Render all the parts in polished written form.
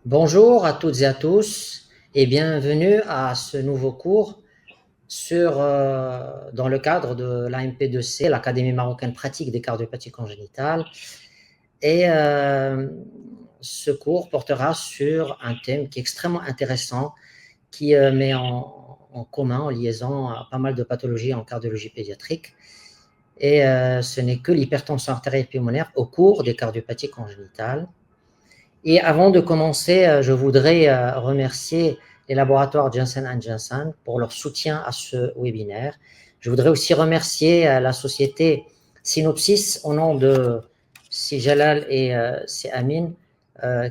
Bonjour à toutes et à tous et bienvenue à ce nouveau cours dans le cadre de l'AMP2C, l'Académie marocaine pratique des cardiopathies congénitales. Et ce cours portera sur un thème qui est extrêmement intéressant, qui met en commun, en liaison, pas mal de pathologies en cardiologie pédiatrique. Et ce n'est que l'hypertension artérielle pulmonaire au cours des cardiopathies congénitales. Et avant de commencer, je voudrais remercier les laboratoires Janssen & Janssen pour leur soutien à ce webinaire. Je voudrais aussi remercier la société Synopsys au nom de Si Jalal et Si Amin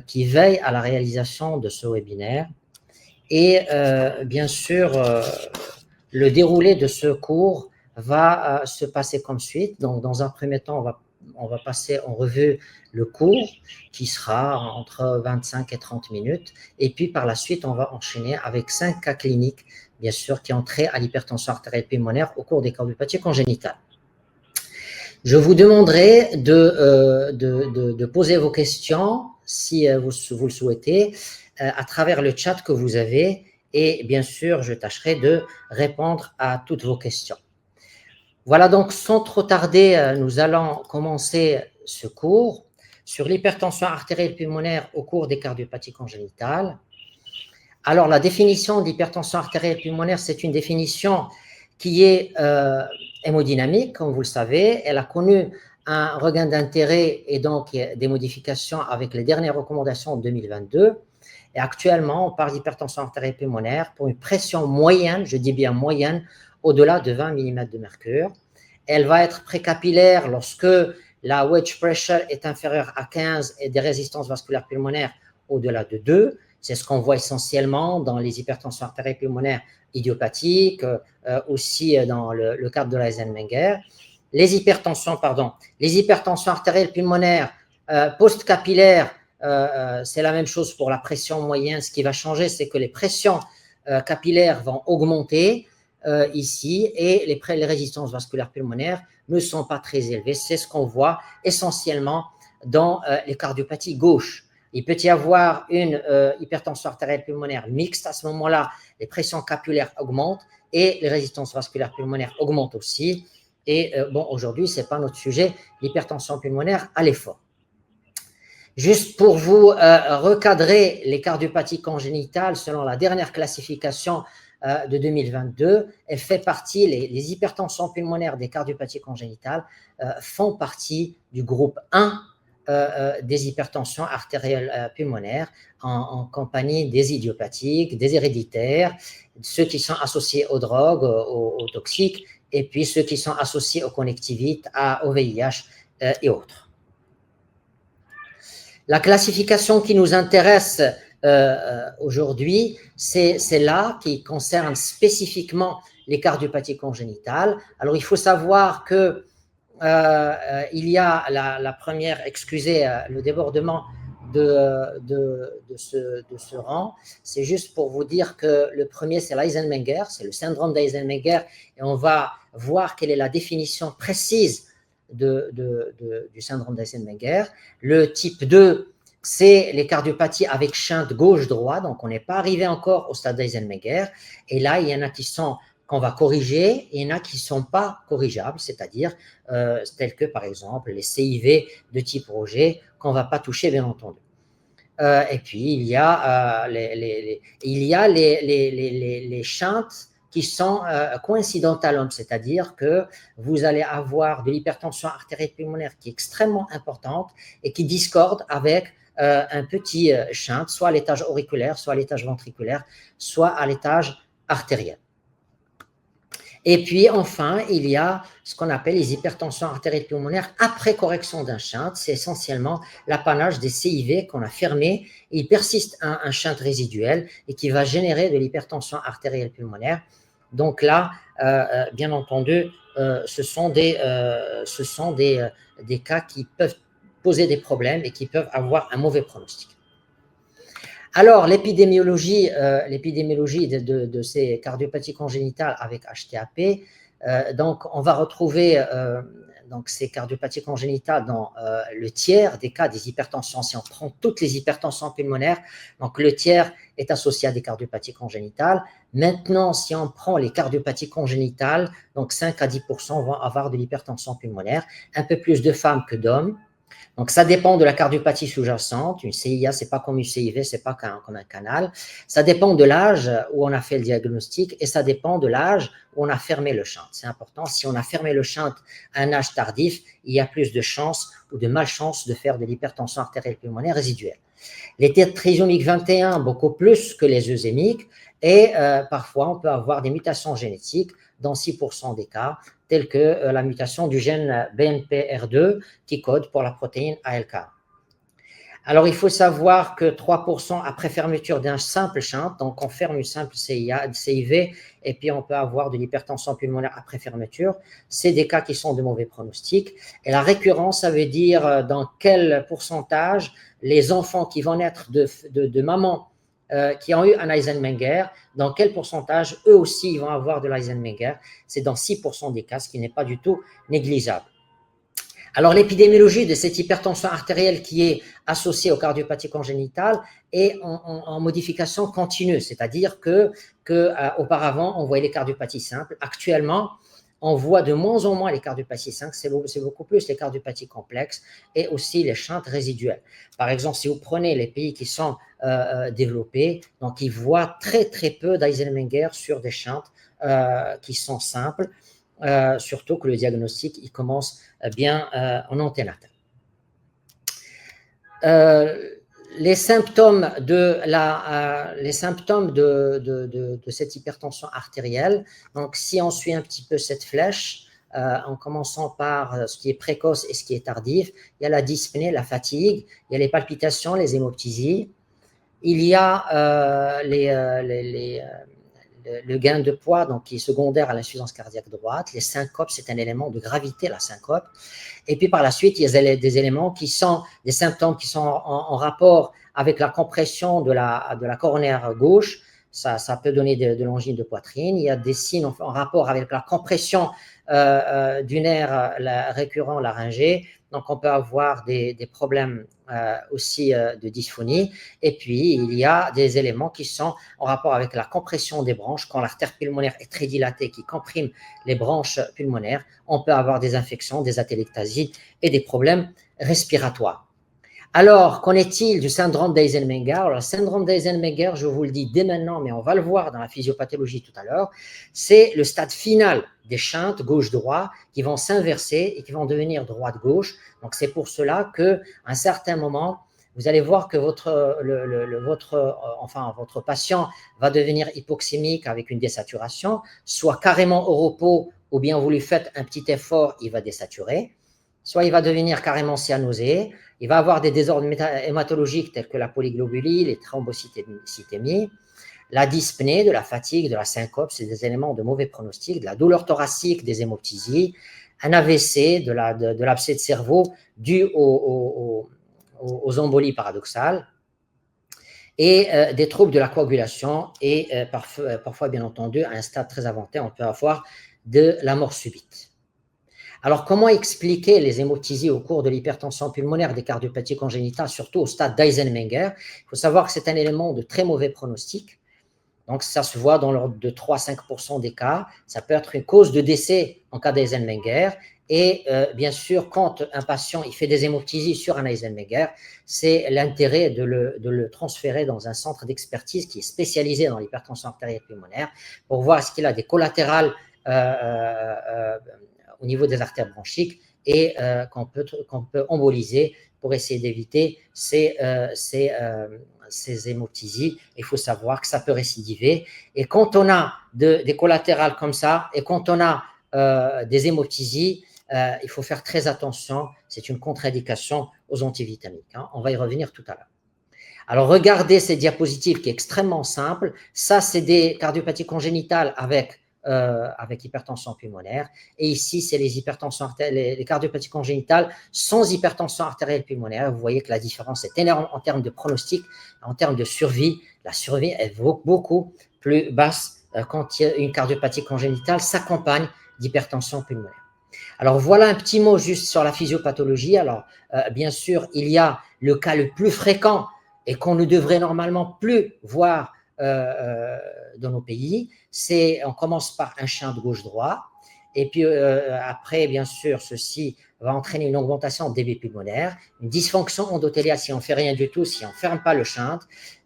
qui veillent à la réalisation de ce webinaire. Et bien sûr, le déroulé de ce cours va se passer comme suite. Donc, dans un premier temps, on va passer en revue le cours qui sera entre 25 et 30 minutes. Et puis, par la suite, on va enchaîner avec 5 cas cliniques, bien sûr, qui ont trait à l'hypertension artérielle pulmonaire au cours des cardiopathies congénitales. Je vous demanderai de poser vos questions, si vous le souhaitez, à travers le chat que vous avez. Et bien sûr, je tâcherai de répondre à toutes vos questions. Voilà, donc sans trop tarder, nous allons commencer ce cours sur l'hypertension artérielle pulmonaire au cours des cardiopathies congénitales. Alors, la définition d'hypertension artérielle pulmonaire, c'est une définition qui est hémodynamique, comme vous le savez. Elle a connu un regain d'intérêt et donc des modifications avec les dernières recommandations de 2022. Et actuellement, on parle d'hypertension artérielle pulmonaire pour une pression moyenne, je dis bien moyenne, au-delà de 20 mm de mercure. Elle va être précapillaire lorsque la wedge pressure est inférieure à 15 et des résistances vasculaires pulmonaires au-delà de 2. C'est ce qu'on voit essentiellement dans les hypertensions artérielles pulmonaires idiopathiques, aussi dans le cadre de l'Eisenmenger. Les hypertensions artérielles pulmonaires post-capillaires, c'est la même chose pour la pression moyenne. Ce qui va changer, c'est que les pressions capillaires vont augmenter ici et les résistances vasculaires pulmonaires ne sont pas très élevées. C'est ce qu'on voit essentiellement dans les cardiopathies gauches. Il peut y avoir une hypertension artérielle pulmonaire mixte. À ce moment-là, les pressions capillaires augmentent et les résistances vasculaires pulmonaires augmentent aussi. Et bon, aujourd'hui, ce n'est pas notre sujet, l'hypertension pulmonaire à l'effort. Juste pour vous recadrer les cardiopathies congénitales, selon la dernière classification de 2022, elle fait partie, les hypertensions pulmonaires des cardiopathies congénitales font partie du groupe 1 des hypertensions artérielles pulmonaires en compagnie des idiopathiques, des héréditaires, ceux qui sont associés aux drogues, aux toxiques, et puis ceux qui sont associés aux connectivites, au VIH et autres. La classification qui nous intéresse aujourd'hui, c'est celle-là qui concerne spécifiquement les cardiopathies congénitales. Alors, il faut savoir que il y a la première, excusez le débordement de ce rang, c'est juste pour vous dire que le premier, c'est l'Eisenmenger, c'est le syndrome d'Eisenmenger, et on va voir quelle est la définition précise du syndrome d'Eisenmenger. Le type 2, c'est les cardiopathies avec shunt gauche-droite, donc on n'est pas arrivé encore au stade d'Eisenmenger, et là, il y en a qui sont qu'on va corriger, et il y en a qui ne sont pas corrigeables, c'est-à-dire tels que, par exemple, les CIV de type Roger, qu'on ne va pas toucher, bien entendu. Et puis, il y a les shunts qui sont coïncidentales, c'est-à-dire que vous allez avoir de l'hypertension artérielle pulmonaire qui est extrêmement importante et qui discorde avec un petit shunt, soit à l'étage auriculaire, soit à l'étage ventriculaire, soit à l'étage artériel. Et puis, enfin, il y a ce qu'on appelle les hypertensions artérielles pulmonaires après correction d'un shunt. C'est essentiellement l'apanage des CIV qu'on a fermé. Il persiste un shunt résiduel et qui va générer de l'hypertension artérielle pulmonaire. Donc là, bien entendu, ce sont des cas qui peuvent poser des problèmes et qui peuvent avoir un mauvais pronostic. Alors, l'épidémiologie de ces cardiopathies congénitales avec HTAP, donc on va retrouver donc c'est cardiopathie congénitale dans le tiers des cas des hypertensions. Si on prend toutes les hypertensions pulmonaires, donc le tiers est associé à des cardiopathies congénitales. Maintenant, si on prend les cardiopathies congénitales, donc 5 à 10% vont avoir de l'hypertension pulmonaire, un peu plus de femmes que d'hommes. Donc, ça dépend de la cardiopathie sous-jacente. Une CIA, ce n'est pas comme une CIV, ce n'est pas comme un canal. Ça dépend de l'âge où on a fait le diagnostic et ça dépend de l'âge où on a fermé le shunt. C'est important. Si on a fermé le shunt à un âge tardif, il y a plus de chances ou de malchance de faire de l'hypertension artérielle pulmonaire résiduelle. Les trisomiques 21, beaucoup plus que les eusémiques, et parfois on peut avoir des mutations génétiques dans 6% des cas, telles que la mutation du gène BNPR2 qui code pour la protéine ALK. Alors, il faut savoir que 3% après fermeture d'un simple shunt, donc on ferme une simple CIV et puis on peut avoir de l'hypertension pulmonaire après fermeture, c'est des cas qui sont de mauvais pronostics. Et la récurrence, ça veut dire dans quel pourcentage les enfants qui vont naître de mamans qui ont eu un Eisenmenger, dans quel pourcentage eux aussi ils vont avoir de l'Eisenmenger. C'est dans 6% des cas, ce qui n'est pas du tout négligeable. Alors, l'épidémiologie de cette hypertension artérielle qui est associée aux cardiopathies congénitales est en modification continue, c'est-à-dire que auparavant, on voyait les cardiopathies simples. Actuellement, on voit de moins en moins les cardiopathies simples, c'est beaucoup plus les cardiopathies complexes et aussi les shunts résiduels. Par exemple, si vous prenez les pays qui sont développés, donc ils voient très très peu d'Eisenmenger sur des shunts qui sont simples. Surtout que le diagnostic il commence bien en anténatal. Les symptômes de cette hypertension artérielle, donc si on suit un petit peu cette flèche, en commençant par ce qui est précoce et ce qui est tardif, il y a la dyspnée, la fatigue, il y a les palpitations, les hémoptysies, il y a le gain de poids, donc qui est secondaire à l'insuffisance cardiaque droite. Les syncopes, c'est un élément de gravité, la syncope. Et puis par la suite, il y a des éléments qui sont des symptômes qui sont en rapport avec la compression de la coronaire gauche. Ça peut donner de l'angine de poitrine. Il y a des signes en rapport avec la compression du nerf récurrent laryngé. Donc, on peut avoir des problèmes aussi de dysphonie. Et puis, il y a des éléments qui sont en rapport avec la compression des branches. Quand l'artère pulmonaire est très dilatée, qui comprime les branches pulmonaires, on peut avoir des infections, des atelectasies et des problèmes respiratoires. Alors, qu'en est-il du syndrome d'Eisenmenger? Alors, le syndrome d'Eisenmenger, je vous le dis dès maintenant, mais on va le voir dans la physiopathologie tout à l'heure, c'est le stade final des shunts gauche-droit qui vont s'inverser et qui vont devenir droite-gauche. Donc, c'est pour cela qu'à un certain moment, vous allez voir que votre patient va devenir hypoxémique avec une désaturation, soit carrément au repos, ou bien vous lui faites un petit effort, il va désaturer, soit il va devenir carrément cyanosé, il va avoir des désordres hématologiques tels que la polyglobulie, les thrombocytémies, la dyspnée, de la fatigue, de la syncope, c'est des éléments de mauvais pronostic, de la douleur thoracique, des hémoptysies, un AVC, de l'abcès de cerveau dû aux embolies paradoxales et des troubles de la coagulation et parfois, bien entendu, à un stade très avancé, on peut avoir de la mort subite. Alors, comment expliquer les hémoptysies au cours de l'hypertension pulmonaire, des cardiopathies congénitales, surtout au stade d'Eisenmenger? Il faut savoir que c'est un élément de très mauvais pronostic. Donc, ça se voit dans l'ordre de 3 à 5% des cas. Ça peut être une cause de décès en cas d'Eisenmenger. Et bien sûr, quand un patient il fait des hémoptysies sur un Eisenmenger, c'est l'intérêt de le transférer dans un centre d'expertise qui est spécialisé dans l'hypertension artérielle pulmonaire pour voir est-ce qu'il a des collatérales au niveau des artères bronchiques et qu'on peut emboliser pour essayer d'éviter ces hémoptysies. Il faut savoir que ça peut récidiver. Et quand on a des collatérales comme ça et quand on a des hémoptysies, il faut faire très attention. C'est une contre-indication aux antivitaminiques. Hein. On va y revenir tout à l'heure. Alors, regardez cette diapositive qui est extrêmement simple. Ça, c'est des cardiopathies congénitales avec hypertension pulmonaire. Et ici, c'est les cardiopathies congénitales sans hypertension artérielle pulmonaire. Vous voyez que la différence est énorme en termes de pronostic, en termes de survie. La survie est beaucoup plus basse quand une cardiopathie congénitale s'accompagne d'hypertension pulmonaire. Alors, voilà un petit mot juste sur la physiopathologie. Alors, bien sûr, il y a le cas le plus fréquent et qu'on ne devrait normalement plus voir dans nos pays. On commence par un shunt gauche-droit. Et puis après, bien sûr, ceci va entraîner une augmentation des débit pulmonaire, une dysfonction endothéliale si on ne fait rien du tout, si on ne ferme pas le shunt.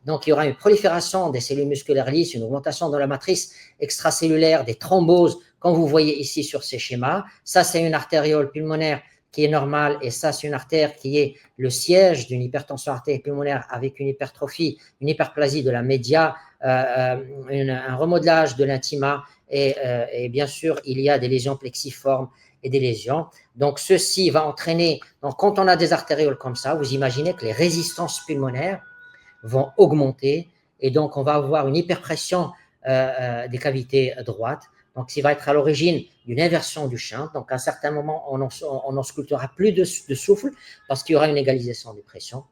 Donc, il y aura une prolifération des cellules musculaires lisses, une augmentation dans la matrice extracellulaire, des thromboses, comme vous voyez ici sur ces schémas. Ça, c'est une artériole pulmonaire qui est normale et ça, c'est une artère qui est le siège d'une hypertension artérielle pulmonaire avec une hypertrophie, une hyperplasie de la média, un remodelage de l'intima et bien sûr, il y a des lésions plexiformes et des lésions. Donc, ceci va entraîner, donc quand on a des artérioles comme ça, vous imaginez que les résistances pulmonaires vont augmenter et donc on va avoir une hyperpression des cavités droites. Donc, ça va être à l'origine d'une inversion du shunt. Donc, à un certain moment, on n'auscultera plus de souffle parce qu'il y aura une égalisation de pression.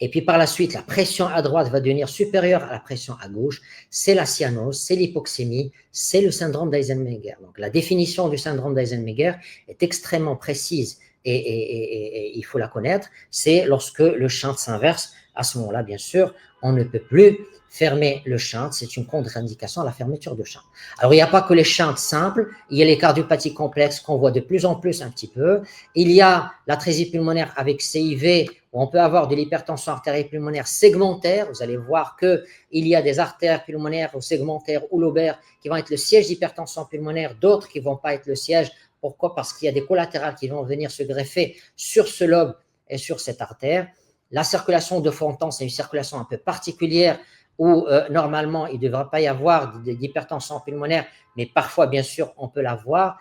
Et puis, par la suite, la pression à droite va devenir supérieure à la pression à gauche. C'est la cyanose, c'est l'hypoxémie, c'est le syndrome d'Eisenmenger. Donc, la définition du syndrome d'Eisenmenger est extrêmement précise et il faut la connaître. C'est lorsque le shunt s'inverse. À ce moment-là, bien sûr, on ne peut plus fermer le shunt, c'est une contre-indication à la fermeture de shunt. Alors, il n'y a pas que les shunts simples, il y a les cardiopathies complexes qu'on voit de plus en plus un petit peu. Il y a l'atrésie pulmonaire avec CIV, où on peut avoir de l'hypertension artérielle pulmonaire segmentaire. Vous allez voir qu'il y a des artères pulmonaires ou segmentaires ou lobaires qui vont être le siège d'hypertension pulmonaire, d'autres qui ne vont pas être le siège. Pourquoi? Parce qu'il y a des collatérales qui vont venir se greffer sur ce lobe et sur cette artère. La circulation de fond en temps, c'est une circulation un peu particulière où normalement, il ne devrait pas y avoir d'hypertension pulmonaire, mais parfois, bien sûr, on peut l'avoir.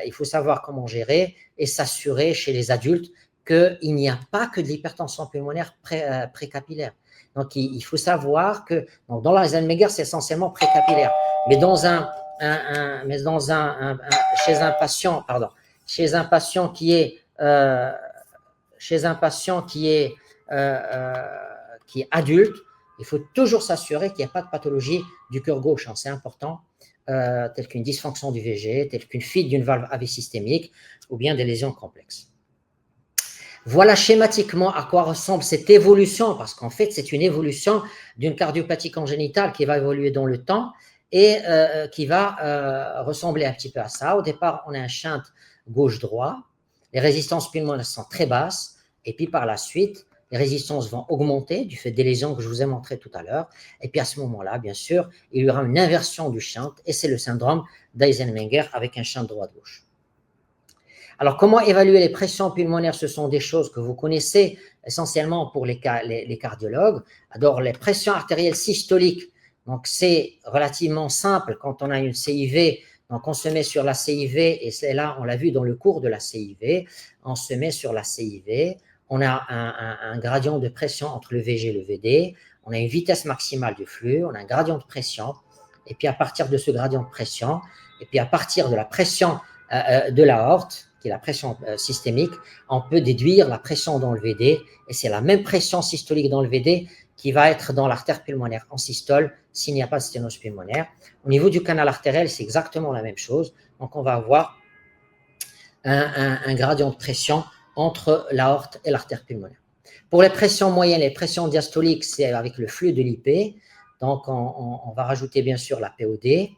Il faut savoir comment gérer et s'assurer chez les adultes qu'il n'y a pas que de l'hypertension pulmonaire précapillaire. Donc, il faut savoir que dans l'Eisenmenger, c'est essentiellement précapillaire. Mais chez un patient qui est adulte, il faut toujours s'assurer qu'il n'y a pas de pathologie du cœur gauche. C'est important, telle qu'une dysfonction du VG, telle qu'une fuite d'une valve AV systémique ou bien des lésions complexes. Voilà schématiquement à quoi ressemble cette évolution, parce qu'en fait, c'est une évolution d'une cardiopathie congénitale qui va évoluer dans le temps et qui va ressembler un petit peu à ça. Au départ, on a un shunt gauche-droit. Les résistances pulmonaires sont très basses et puis par la suite, les résistances vont augmenter du fait des lésions que je vous ai montrées tout à l'heure. Et puis à ce moment-là, bien sûr, il y aura une inversion du shunt et c'est le syndrome d'Eisenmenger avec un shunt droite-gauche. Alors, comment évaluer les pressions pulmonaires? Ce sont des choses que vous connaissez essentiellement pour les cardiologues. Alors, les pressions artérielles systoliques, donc c'est relativement simple quand on a une CIV. Donc, on se met sur la CIV et c'est là, on l'a vu dans le cours de la CIV, on se met sur la CIV, on a un gradient de pression entre le VG et le VD, on a une vitesse maximale du flux, on a un gradient de pression, et puis à partir de ce gradient de pression, et puis à partir de la pression de l'aorte, qui est la pression systémique, on peut déduire la pression dans le VD, et c'est la même pression systolique dans le VD qui va être dans l'artère pulmonaire en systole s'il n'y a pas de sténose pulmonaire. Au niveau du canal artériel, c'est exactement la même chose. Donc, on va avoir un gradient de pression entre l'aorte et l'artère pulmonaire. Pour les pressions moyennes, les pressions diastoliques, c'est avec le flux de l'IP. Donc, on va rajouter bien sûr la POD.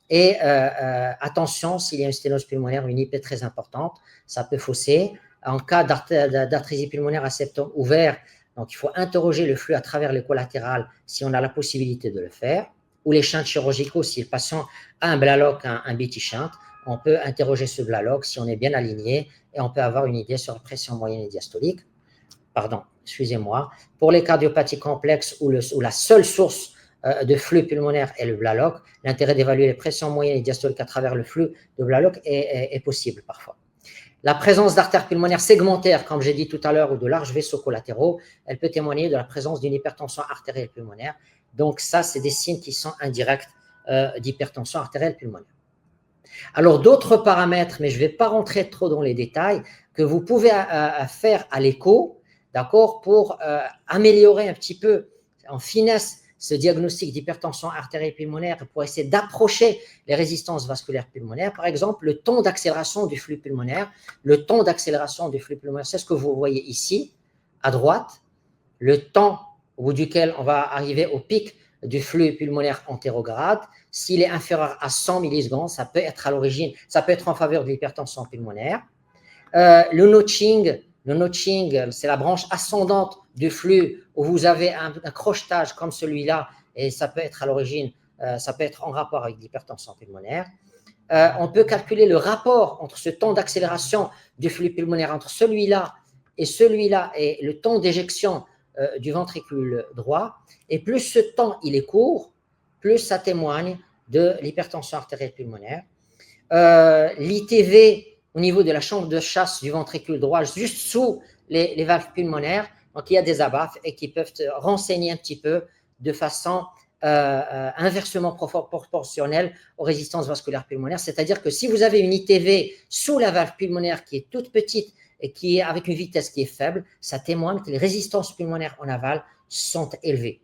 Et attention, s'il y a une sténose pulmonaire, une IP très importante, ça peut fausser. En cas d'artrésie pulmonaire à septum ouvert, donc il faut interroger le flux à travers les collatérales si on a la possibilité de le faire. Ou les shunts chirurgicaux, si le patient a un Blalock, un BT shunt, on peut interroger ce Blalock si on est bien aligné et on peut avoir une idée sur la pression moyenne et diastolique. Pardon, excusez-moi. Pour les cardiopathies complexes où la seule source de flux pulmonaire est le Blalock, l'intérêt d'évaluer les pressions moyennes et diastoliques à travers le flux de Blalock est possible parfois. La présence d'artères pulmonaires segmentaires, comme j'ai dit tout à l'heure, ou de larges vaisseaux collatéraux, elle peut témoigner de la présence d'une hypertension artérielle pulmonaire. Donc ça, c'est des signes qui sont indirects d'hypertension artérielle pulmonaire. Alors d'autres paramètres, mais je ne vais pas rentrer trop dans les détails, que vous pouvez faire à l'écho, d'accord, pour améliorer un petit peu en finesse ce diagnostic d'hypertension artérielle pulmonaire pour essayer d'approcher les résistances vasculaires pulmonaires. Par exemple, le temps d'accélération du flux pulmonaire. Le temps d'accélération du flux pulmonaire, c'est ce que vous voyez ici, à droite. Le temps au bout duquel on va arriver au pic du flux pulmonaire antérograde. S'il est inférieur à 100 millisecondes, ça peut être à l'origine, ça peut être en faveur de l'hypertension pulmonaire. Le notching, c'est la branche ascendante du flux où vous avez un crochetage comme celui-là, et ça peut être à l'origine, ça peut être en rapport avec l'hypertension pulmonaire. On peut calculer le rapport entre ce temps d'accélération du flux pulmonaire, entre celui-là, et le temps d'éjection du ventricule droit. Et plus ce temps il est court, plus ça témoigne de l'hypertension artérielle pulmonaire. L'ITV au niveau de la chambre de chasse du ventricule droit, juste sous les valves pulmonaires. Donc, il y a des abaphes et qui peuvent renseigner un petit peu de façon inversement proportionnelle aux résistances vasculaires pulmonaires. C'est-à-dire que si vous avez une ITV sous la valve pulmonaire qui est toute petite et qui est avec une vitesse qui est faible, ça témoigne que les résistances pulmonaires en aval sont élevées.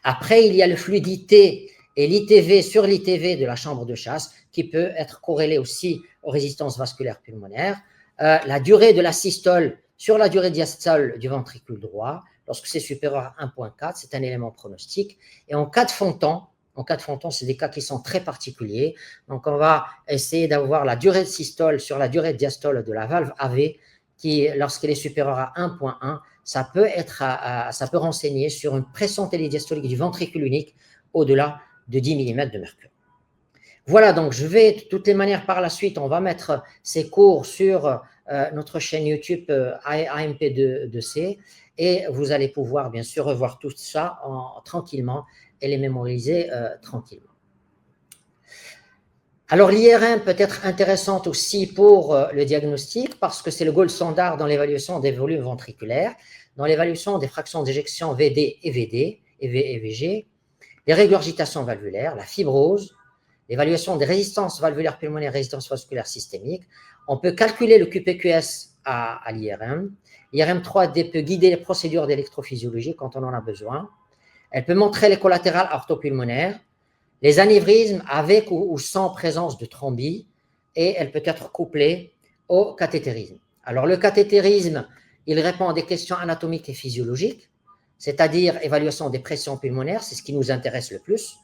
Après, il y a le fluidité et l'ITV sur l'ITV de la chambre de chasse qui peut être corrélé aussi aux résistances vasculaires pulmonaires. La durée de la systole sur la durée diastole du ventricule droit, lorsque c'est supérieur à 1,4, c'est un élément pronostique. Et en cas de Fontan, c'est des cas qui sont très particuliers. Donc, on va essayer d'avoir la durée de systole sur la durée de diastole de la valve AV qui, lorsqu'elle est supérieure à 1,1, ça peut renseigner sur une pression télédiastolique du ventricule unique au-delà de 10 mm de mercure. Voilà, donc je vais de toutes les manières par la suite, on va mettre ces cours sur notre chaîne YouTube AMP2C et vous allez pouvoir bien sûr revoir tout ça tranquillement et les mémoriser tranquillement. Alors l'IRM peut être intéressante aussi pour le diagnostic parce que c'est le gold standard dans l'évaluation des volumes ventriculaires, dans l'évaluation des fractions d'éjection VD et VD et VG, les régurgitations valvulaires, la fibrose, l'évaluation des résistances valvulaires pulmonaires, résistances vasculaires systémiques. On peut calculer le QPQS à l'IRM. L'IRM 3D peut guider les procédures d'électrophysiologie quand on en a besoin. Elle peut montrer les collatérales orthopulmonaires, les anévrismes avec ou sans présence de thrombie, et elle peut être couplée au cathétérisme. Alors le cathétérisme, il répond à des questions anatomiques et physiologiques, c'est-à-dire évaluation des pressions pulmonaires, c'est ce qui nous intéresse le plus,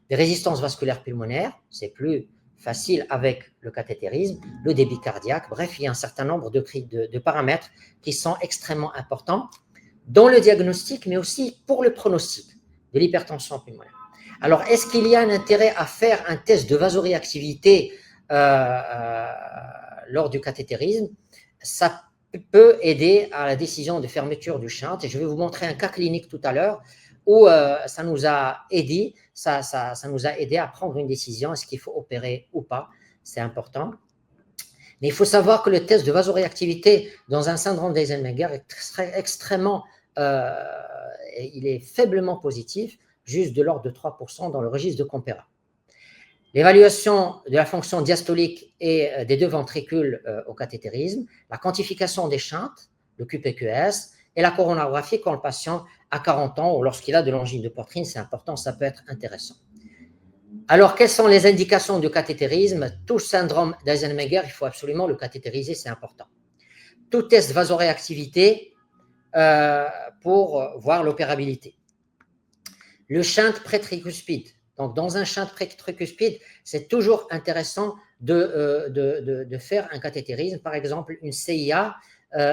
des résistances vasculaires pulmonaires, c'est plus facile avec le cathétérisme, le débit cardiaque, bref, il y a un certain nombre de paramètres qui sont extrêmement importants dans le diagnostic, mais aussi pour le pronostic de l'hypertension pulmonaire. Alors, est-ce qu'il y a un intérêt à faire un test de vasoréactivité lors du cathétérisme? Ça peut aider à la décision de fermeture du shunt, et je vais vous montrer un cas clinique tout à l'heure où ça nous a aidé, ça nous a aidé à prendre une décision, est-ce qu'il faut opérer ou pas, c'est important. Mais il faut savoir que le test de vasoréactivité dans un syndrome d'Eisenmenger est extrêmement, il est faiblement positif, juste de l'ordre de 3% dans le registre de Compera. L'évaluation de la fonction diastolique et des deux ventricules au cathétérisme, la quantification des shunts, le QPQS, et la coronarographie quand le patient a 40 ans ou lorsqu'il a de l'angine de poitrine, c'est important, ça peut être intéressant. Alors, quelles sont les indications du cathétérisme? Tout syndrome d'Eisenmenger, il faut absolument le cathétériser, c'est important. Tout test vasoréactivité pour voir l'opérabilité. Le shunt pré-tricuspide. Donc, dans un shunt pré-tricuspide, c'est toujours intéressant de faire un cathétérisme, par exemple une CIA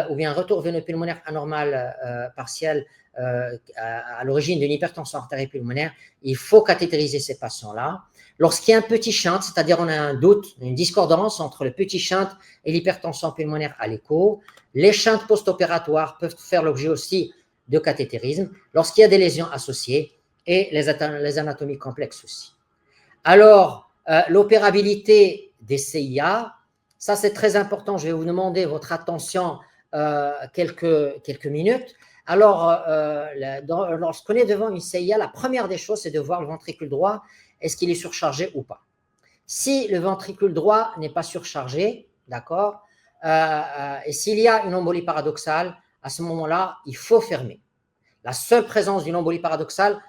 ou bien un retour veineux pulmonaire anormal partiel à l'origine d'une hypertension artérielle pulmonaire. Il faut cathétériser ces patients-là. Lorsqu'il y a un petit shunt, c'est-à-dire on a un doute, une discordance entre le petit shunt et l'hypertension pulmonaire à l'écho, les shunts post-opératoires peuvent faire l'objet aussi de cathétérisme lorsqu'il y a des lésions associées et les anatomies complexes aussi. Alors, l'opérabilité des CIA, ça c'est très important, je vais vous demander votre attention quelques minutes. Alors, lorsqu'on est devant une CIA, la première des choses, c'est de voir le ventricule droit, est-ce qu'il est surchargé ou pas. Si le ventricule droit n'est pas surchargé, d'accord, et s'il y a une embolie paradoxale, à ce moment-là, il faut fermer. La seule présence d'une embolie paradoxale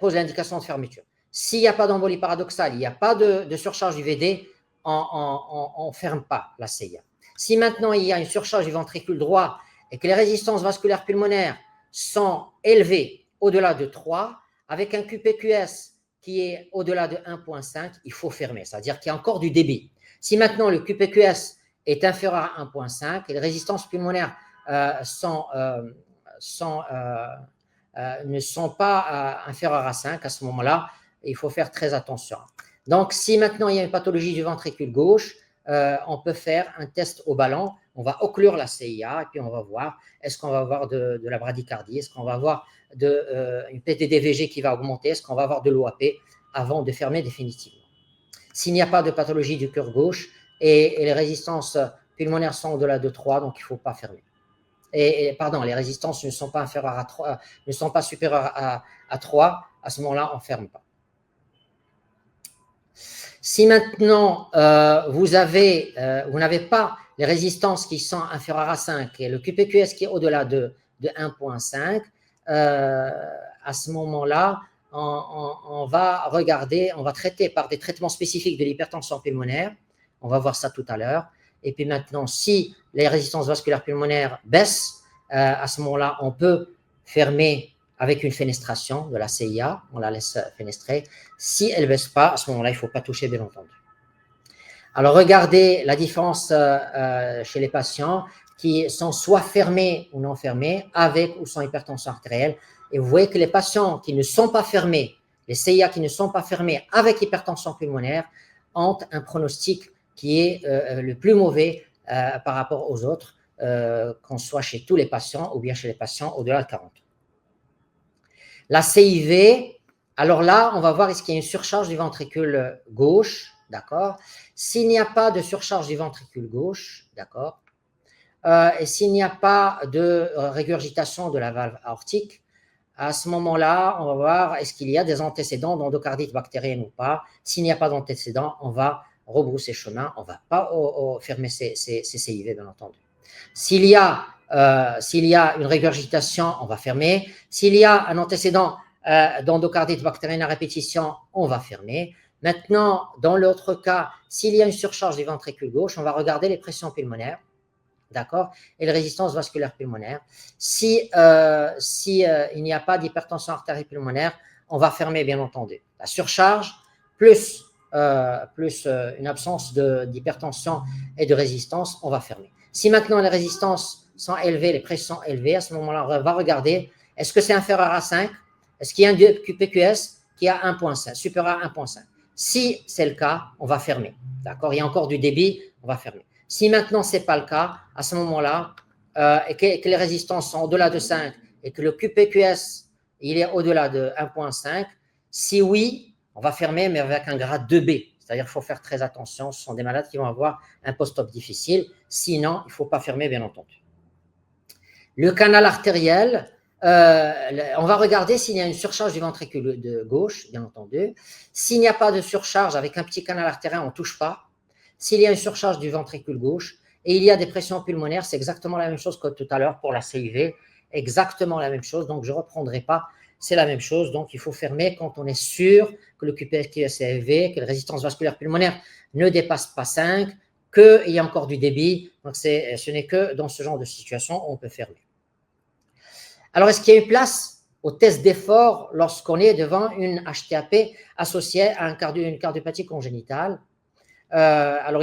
pose l'indication de fermeture. S'il n'y a pas d'embolie paradoxale, il n'y a pas de surcharge du VD, on ne ferme pas la CIA. Si maintenant il y a une surcharge du ventricule droit et que les résistances vasculaires pulmonaires sont élevées au-delà de 3, avec un QPQS qui est au-delà de 1,5, il faut fermer, c'est-à-dire qu'il y a encore du débit. Si maintenant le QPQS est inférieur à 1,5 et les résistances pulmonaires ne sont pas inférieures à 5, à ce moment-là, il faut faire très attention. Donc, si maintenant il y a une pathologie du ventricule gauche, on peut faire un test au ballon, on va occlure la CIA et puis on va voir, est-ce qu'on va avoir de la bradycardie, est-ce qu'on va avoir une PTDVG qui va augmenter, est-ce qu'on va avoir de l'OAP avant de fermer définitivement. S'il n'y a pas de pathologie du cœur gauche et les résistances pulmonaires sont au-delà de 3, donc il ne faut pas fermer. Pardon, les résistances ne sont pas inférieures à 3, ne sont pas supérieures à 3, à ce moment-là, on ne ferme pas. Si maintenant vous n'avez pas les résistances qui sont inférieures à 5 et le QPQS qui est au-delà de 1,5, à ce moment-là, on va regarder, on va traiter par des traitements spécifiques de l'hypertension pulmonaire. On va voir ça tout à l'heure. Et puis maintenant, si les résistances vasculaires pulmonaires baissent, à ce moment-là, on peut fermer avec une fenestration de la CIA, on la laisse fenestrer. Si elle ne baisse pas, à ce moment-là, il ne faut pas toucher, bien entendu. Alors, regardez la différence chez les patients qui sont soit fermés ou non fermés, avec ou sans hypertension artérielle. Et vous voyez que les patients qui ne sont pas fermés, les CIA qui ne sont pas fermés avec hypertension pulmonaire, ont un pronostic qui est le plus mauvais par rapport aux autres, qu'on soit chez tous les patients ou bien chez les patients au-delà de 40. La CIV, alors là, on va voir est-ce qu'il y a une surcharge du ventricule gauche, d'accord. S'il n'y a pas de surcharge du ventricule gauche, d'accord, et s'il n'y a pas de régurgitation de la valve aortique, à ce moment-là, on va voir est-ce qu'il y a des antécédents d'endocardite bactérienne ou pas. S'il n'y a pas d'antécédents, on va rebrousser chemin, on ne va pas fermer ces CIV, bien entendu. S'il y a une régurgitation, on va fermer. S'il y a un antécédent d'endocardite bactérienne à répétition, on va fermer. Maintenant, dans l'autre cas, s'il y a une surcharge du ventricule gauche, on va regarder les pressions pulmonaires, d'accord, et les résistances vasculaires pulmonaires. Si il n'y a pas d'hypertension artérielle pulmonaire, on va fermer, bien entendu. La surcharge plus une absence d'hypertension et de résistance, on va fermer. Si maintenant les résistances sont élevées, les pressions élevées, à ce moment-là, on va regarder, est-ce que c'est inférieur à 5? Est-ce qu'il y a un QPQS qui a 1,5, supérieur à 1,5? Si c'est le cas, on va fermer. D'accord? Il y a encore du débit, on va fermer. Si maintenant ce n'est pas le cas, à ce moment-là, et que les résistances sont au-delà de 5 et que le QPQS il est au-delà de 1,5, si oui, on va fermer, mais avec un grade 2B. C'est-à-dire qu'il faut faire très attention. Ce sont des malades qui vont avoir un post-op difficile. Sinon, il ne faut pas fermer, bien entendu. Le canal artériel, on va regarder s'il y a une surcharge du ventricule de gauche, bien entendu. S'il n'y a pas de surcharge avec un petit canal artérien, on ne touche pas. S'il y a une surcharge du ventricule gauche et il y a des pressions pulmonaires, c'est exactement la même chose que tout à l'heure pour la CIV. Exactement la même chose. Donc, je ne reprendrai pas. C'est la même chose. Donc, il faut fermer quand on est sûr que le QPQS est élevé, que la résistance vasculaire pulmonaire ne dépasse pas 5, qu'il y a encore du débit. Donc, ce n'est que dans ce genre de situation où on peut fermer. Alors, est-ce qu'il y a une place au test d'effort lorsqu'on est devant une HTAP associée à une cardiopathie congénitale? Alors,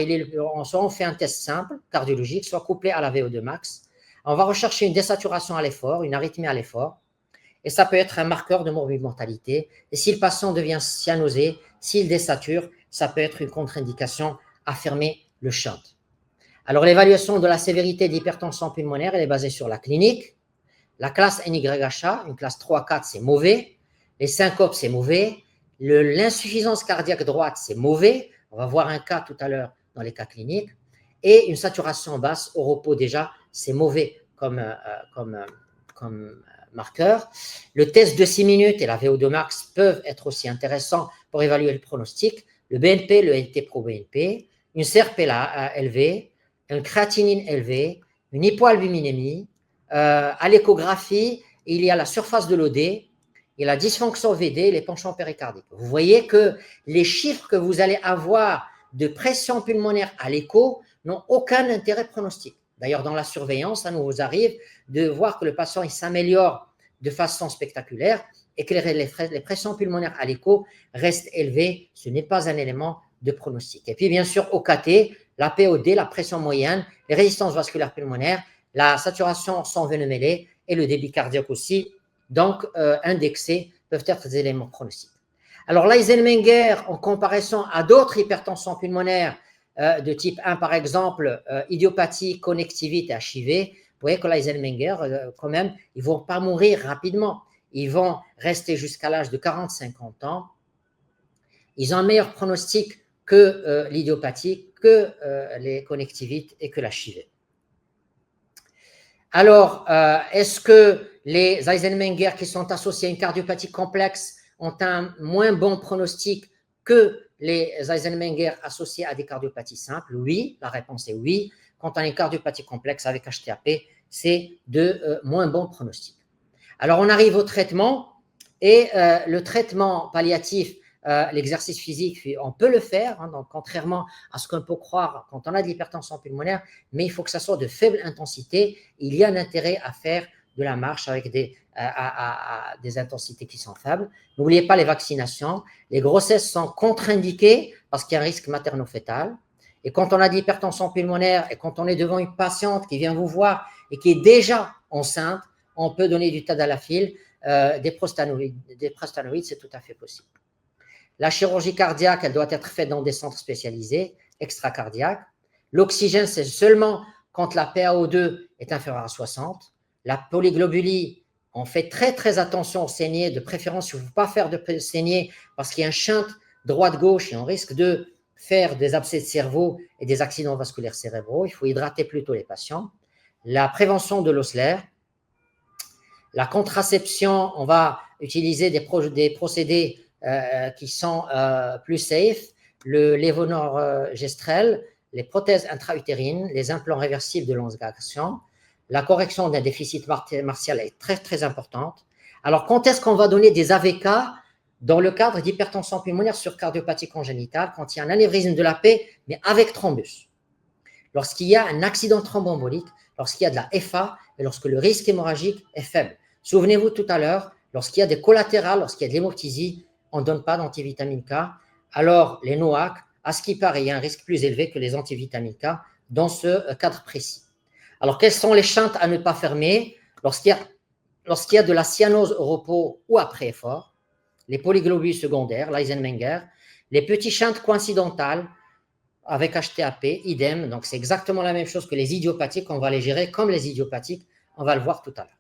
soit on fait un test simple, cardiologique, soit couplé à la VO2 max. On va rechercher une désaturation à l'effort, une arythmie à l'effort. Et ça peut être un marqueur de morbimortalité. Et si le patient devient cyanosé, s'il désature, ça peut être une contre-indication à fermer le shunt. Alors, l'évaluation de la sévérité d'hypertension pulmonaire, elle est basée sur la clinique. La classe NYHA, une classe 3-4, c'est mauvais. Les syncopes, c'est mauvais. L'insuffisance cardiaque droite, c'est mauvais. On va voir un cas tout à l'heure dans les cas cliniques. Et une saturation basse au repos, déjà, c'est mauvais comme marqueur. Le test de 6 minutes et la VO2 max peuvent être aussi intéressants pour évaluer le pronostic. Le BNP, le NT-proBNP, une CRP élevée, une créatinine élevée, une hypoalbuminémie. À l'échographie, il y a la surface de l'OD, et la dysfonction VD, les penchants péricardiques. Vous voyez que les chiffres que vous allez avoir de pression pulmonaire à l'écho n'ont aucun intérêt pronostique. D'ailleurs, dans la surveillance, ça nous arrive de voir que le patient s'améliore de façon spectaculaire et que les pressions pulmonaires à l'écho restent élevées. Ce n'est pas un élément de pronostic. Et puis, bien sûr, au KT, la POD, la pression moyenne, les résistances vasculaires pulmonaires, la saturation sang veineux mêlé et le débit cardiaque aussi, donc indexés, peuvent être des éléments pronostiques. Alors, l'Eisenmenger, en comparaison à d'autres hypertensions pulmonaires de type 1, par exemple, idiopathie, connectivite et HIV, vous voyez que l'Eisenmenger, quand même, ils ne vont pas mourir rapidement. Ils vont rester jusqu'à l'âge de 40-50 ans. Ils ont un meilleur pronostic que l'idiopathie, que les connectivites et que l'HIV. Alors, est-ce que les Eisenmenger qui sont associés à une cardiopathie complexe ont un moins bon pronostic que les Eisenmenger associés à des cardiopathies simples? Oui, la réponse est oui. Quand on a une cardiopathie complexe avec HTAP, c'est de moins bons pronostics. Alors, on arrive au traitement et le traitement palliatif, l'exercice physique, on peut le faire, hein, donc contrairement à ce qu'on peut croire quand on a de l'hypertension pulmonaire, mais il faut que ça soit de faible intensité. Il y a un intérêt à faire de la marche avec des intensités qui sont faibles. N'oubliez pas les vaccinations. Les grossesses sont contre-indiquées parce qu'il y a un risque materno-fœtal. Et quand on a de l'hypertension pulmonaire et quand on est devant une patiente qui vient vous voir et qui est déjà enceinte, on peut donner du tadalafil, des prostanoïdes, c'est tout à fait possible. La chirurgie cardiaque, elle doit être faite dans des centres spécialisés, extracardiaques. L'oxygène, c'est seulement quand la PaO2 est inférieure à 60. La polyglobulie, on fait très très attention aux saignées, de préférence, il ne faut pas faire de saignées parce qu'il y a un shunt droite-gauche et on risque de faire des abcès de cerveau et des accidents vasculaires cérébraux. Il faut hydrater plutôt les patients. La prévention de l'Osler. La contraception, on va utiliser des procédés qui sont plus safe, le lévonorgestrel, les prothèses intra-utérines, les implants réversibles de l'élongation. La correction d'un déficit martial est très, très importante. Alors, quand est-ce qu'on va donner des AVK dans le cadre d'hypertension pulmonaire sur cardiopathie congénitale? Quand il y a un anévrisme de la paix, mais avec thrombus. Lorsqu'il y a un accident thromboembolique, lorsqu'il y a de la FA et lorsque le risque hémorragique est faible. Souvenez-vous tout à l'heure, lorsqu'il y a des collatérales, lorsqu'il y a de l'hémoptysie, on ne donne pas d'antivitamine K. Alors, les NOAC, à ce qui paraît, il y a un risque plus élevé que les antivitamines K dans ce cadre précis. Alors, quels sont les shunts à ne pas fermer lorsqu'il y a de la cyanose au repos ou après effort? Les polyglobules secondaires, l'Eisenmenger, les petits shunts coïncidentales avec HTAP, idem. Donc, c'est exactement la même chose que les idiopathiques. On va les gérer comme les idiopathiques. On va le voir tout à l'heure.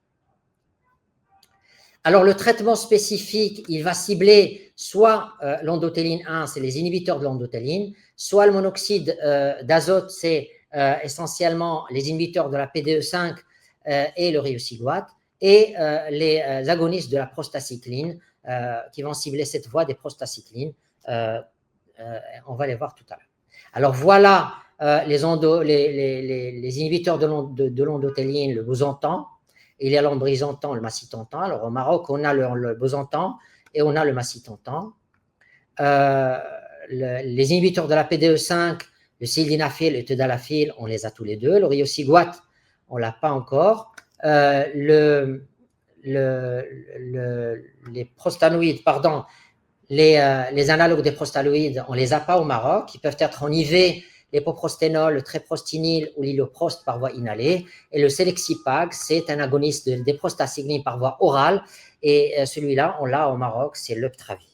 Alors, le traitement spécifique, il va cibler soit l'endothéline 1, c'est les inhibiteurs de l'endothéline, soit le monoxyde d'azote, c'est essentiellement les inhibiteurs de la PDE5 et le riociguat, et les agonistes de la prostacycline qui vont cibler cette voie des prostacyclines. On va les voir tout à l'heure. Alors, voilà les inhibiteurs de l'endothéline, le bosentan. Il y a l'ambrizontan, le macitentan. Alors, au Maroc, on a le bosentan et on a le macitentan. Les inhibiteurs de la PDE5, le sildenafil et le tadalafil, on les a tous les deux. Le riociguat, on ne l'a pas encore. Les prostanoïdes, pardon, les analogues des prostanoïdes, on ne les a pas au Maroc. Ils peuvent être en IV, l'époprosténol, le tréprostinil ou l'hyloprost par voie inhalée. Et le Selexipag, c'est un agoniste des prostacyclines par voie orale. Et celui-là, on l'a au Maroc, c'est l'Uptravi.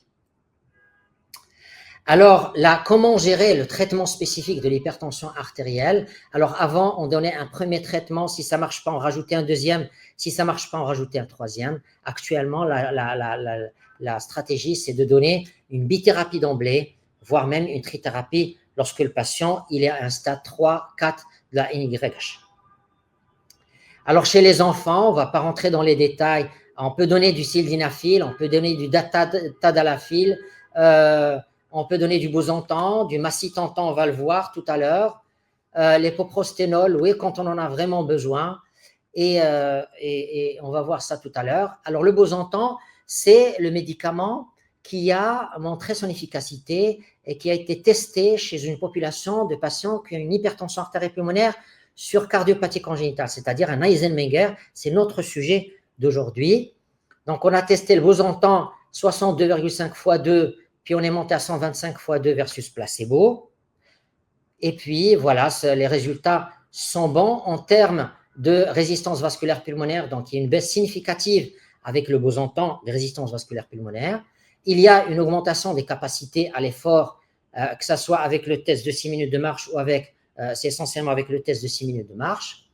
Alors, là, comment gérer le traitement spécifique de l'hypertension artérielle? Alors, avant, on donnait un premier traitement. Si ça ne marche pas, on rajoutait un deuxième. Si ça ne marche pas, on rajoutait un troisième. Actuellement, la stratégie, c'est de donner une bithérapie d'emblée, voire même une trithérapie lorsque le patient il est à un stade 3, 4 de la NYH. Alors, chez les enfants, on ne va pas rentrer dans les détails. On peut donner du sildenafil, on peut donner du tadalafil, on peut donner du bosentan, du macitentan, on va le voir tout à l'heure. L'époprosténol, oui, quand on en a vraiment besoin. Et on va voir ça tout à l'heure. Alors, le bosentan, c'est le médicament qui a montré son efficacité et qui a été testé chez une population de patients qui ont une hypertension artérielle pulmonaire sur cardiopathie congénitale, c'est-à-dire un Eisenmenger. C'est notre sujet d'aujourd'hui. Donc, on a testé le Bosantan 62,5 x 2, puis on est monté à 125 x 2 versus placebo. Et puis, voilà, les résultats sont bons en termes de résistance vasculaire pulmonaire. Donc, il y a une baisse significative avec le Bosantan de résistance vasculaire pulmonaire. Il y a une augmentation des capacités à l'effort, que ce soit avec le test de 6 minutes de marche ou avec, c'est essentiellement avec le test de 6 minutes de marche.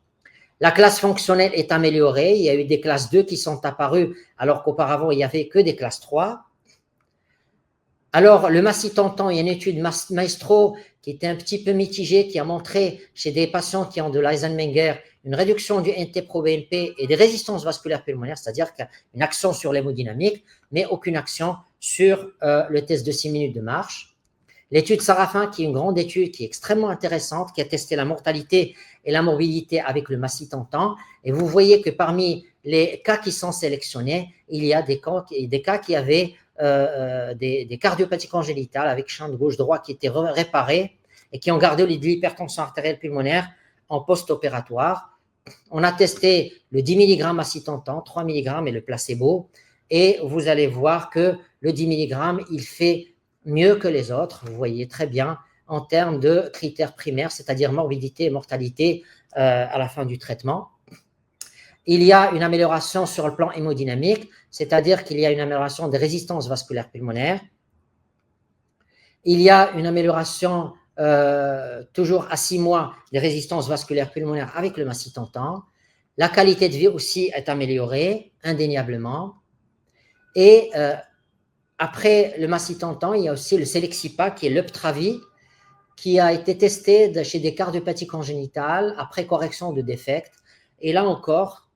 La classe fonctionnelle est améliorée. Il y a eu des classes 2 qui sont apparues, alors qu'auparavant, il n'y avait que des classes 3. Alors, le macitentan, il y a une étude Maestro qui était un petit peu mitigée, qui a montré chez des patients qui ont de l'Eisenmenger une réduction du NT-proBNP et des résistances vasculaires pulmonaires, c'est-à-dire qu'il y a une action sur l'hémodynamique, mais aucune action sur le test de 6 minutes de marche. L'étude Sarafin, qui est une grande étude, qui est extrêmement intéressante, qui a testé la mortalité et la morbidité avec le macitentan. Et vous voyez que parmi les cas qui sont sélectionnés, il y a des cas qui avaient des cardiopathies congénitales avec champ de gauche-droit qui étaient réparés et qui ont gardé l'hypertension artérielle pulmonaire en post-opératoire. On a testé le 10 mg macitentan, 3 mg et le placebo. Et vous allez voir que le 10 mg, il fait mieux que les autres, vous voyez très bien, en termes de critères primaires, c'est-à-dire morbidité et mortalité à la fin du traitement. Il y a une amélioration sur le plan hémodynamique, c'est-à-dire qu'il y a une amélioration des résistances vasculaires pulmonaires. Il y a une amélioration toujours à 6 mois des résistances vasculaires pulmonaires avec le macitentan. La qualité de vie aussi est améliorée, indéniablement. Et après le macitentan, il y a aussi le Celexipa, qui est l'Uptravi, qui a été testé chez des cardiopathies congénitales après correction de défects. Et là encore,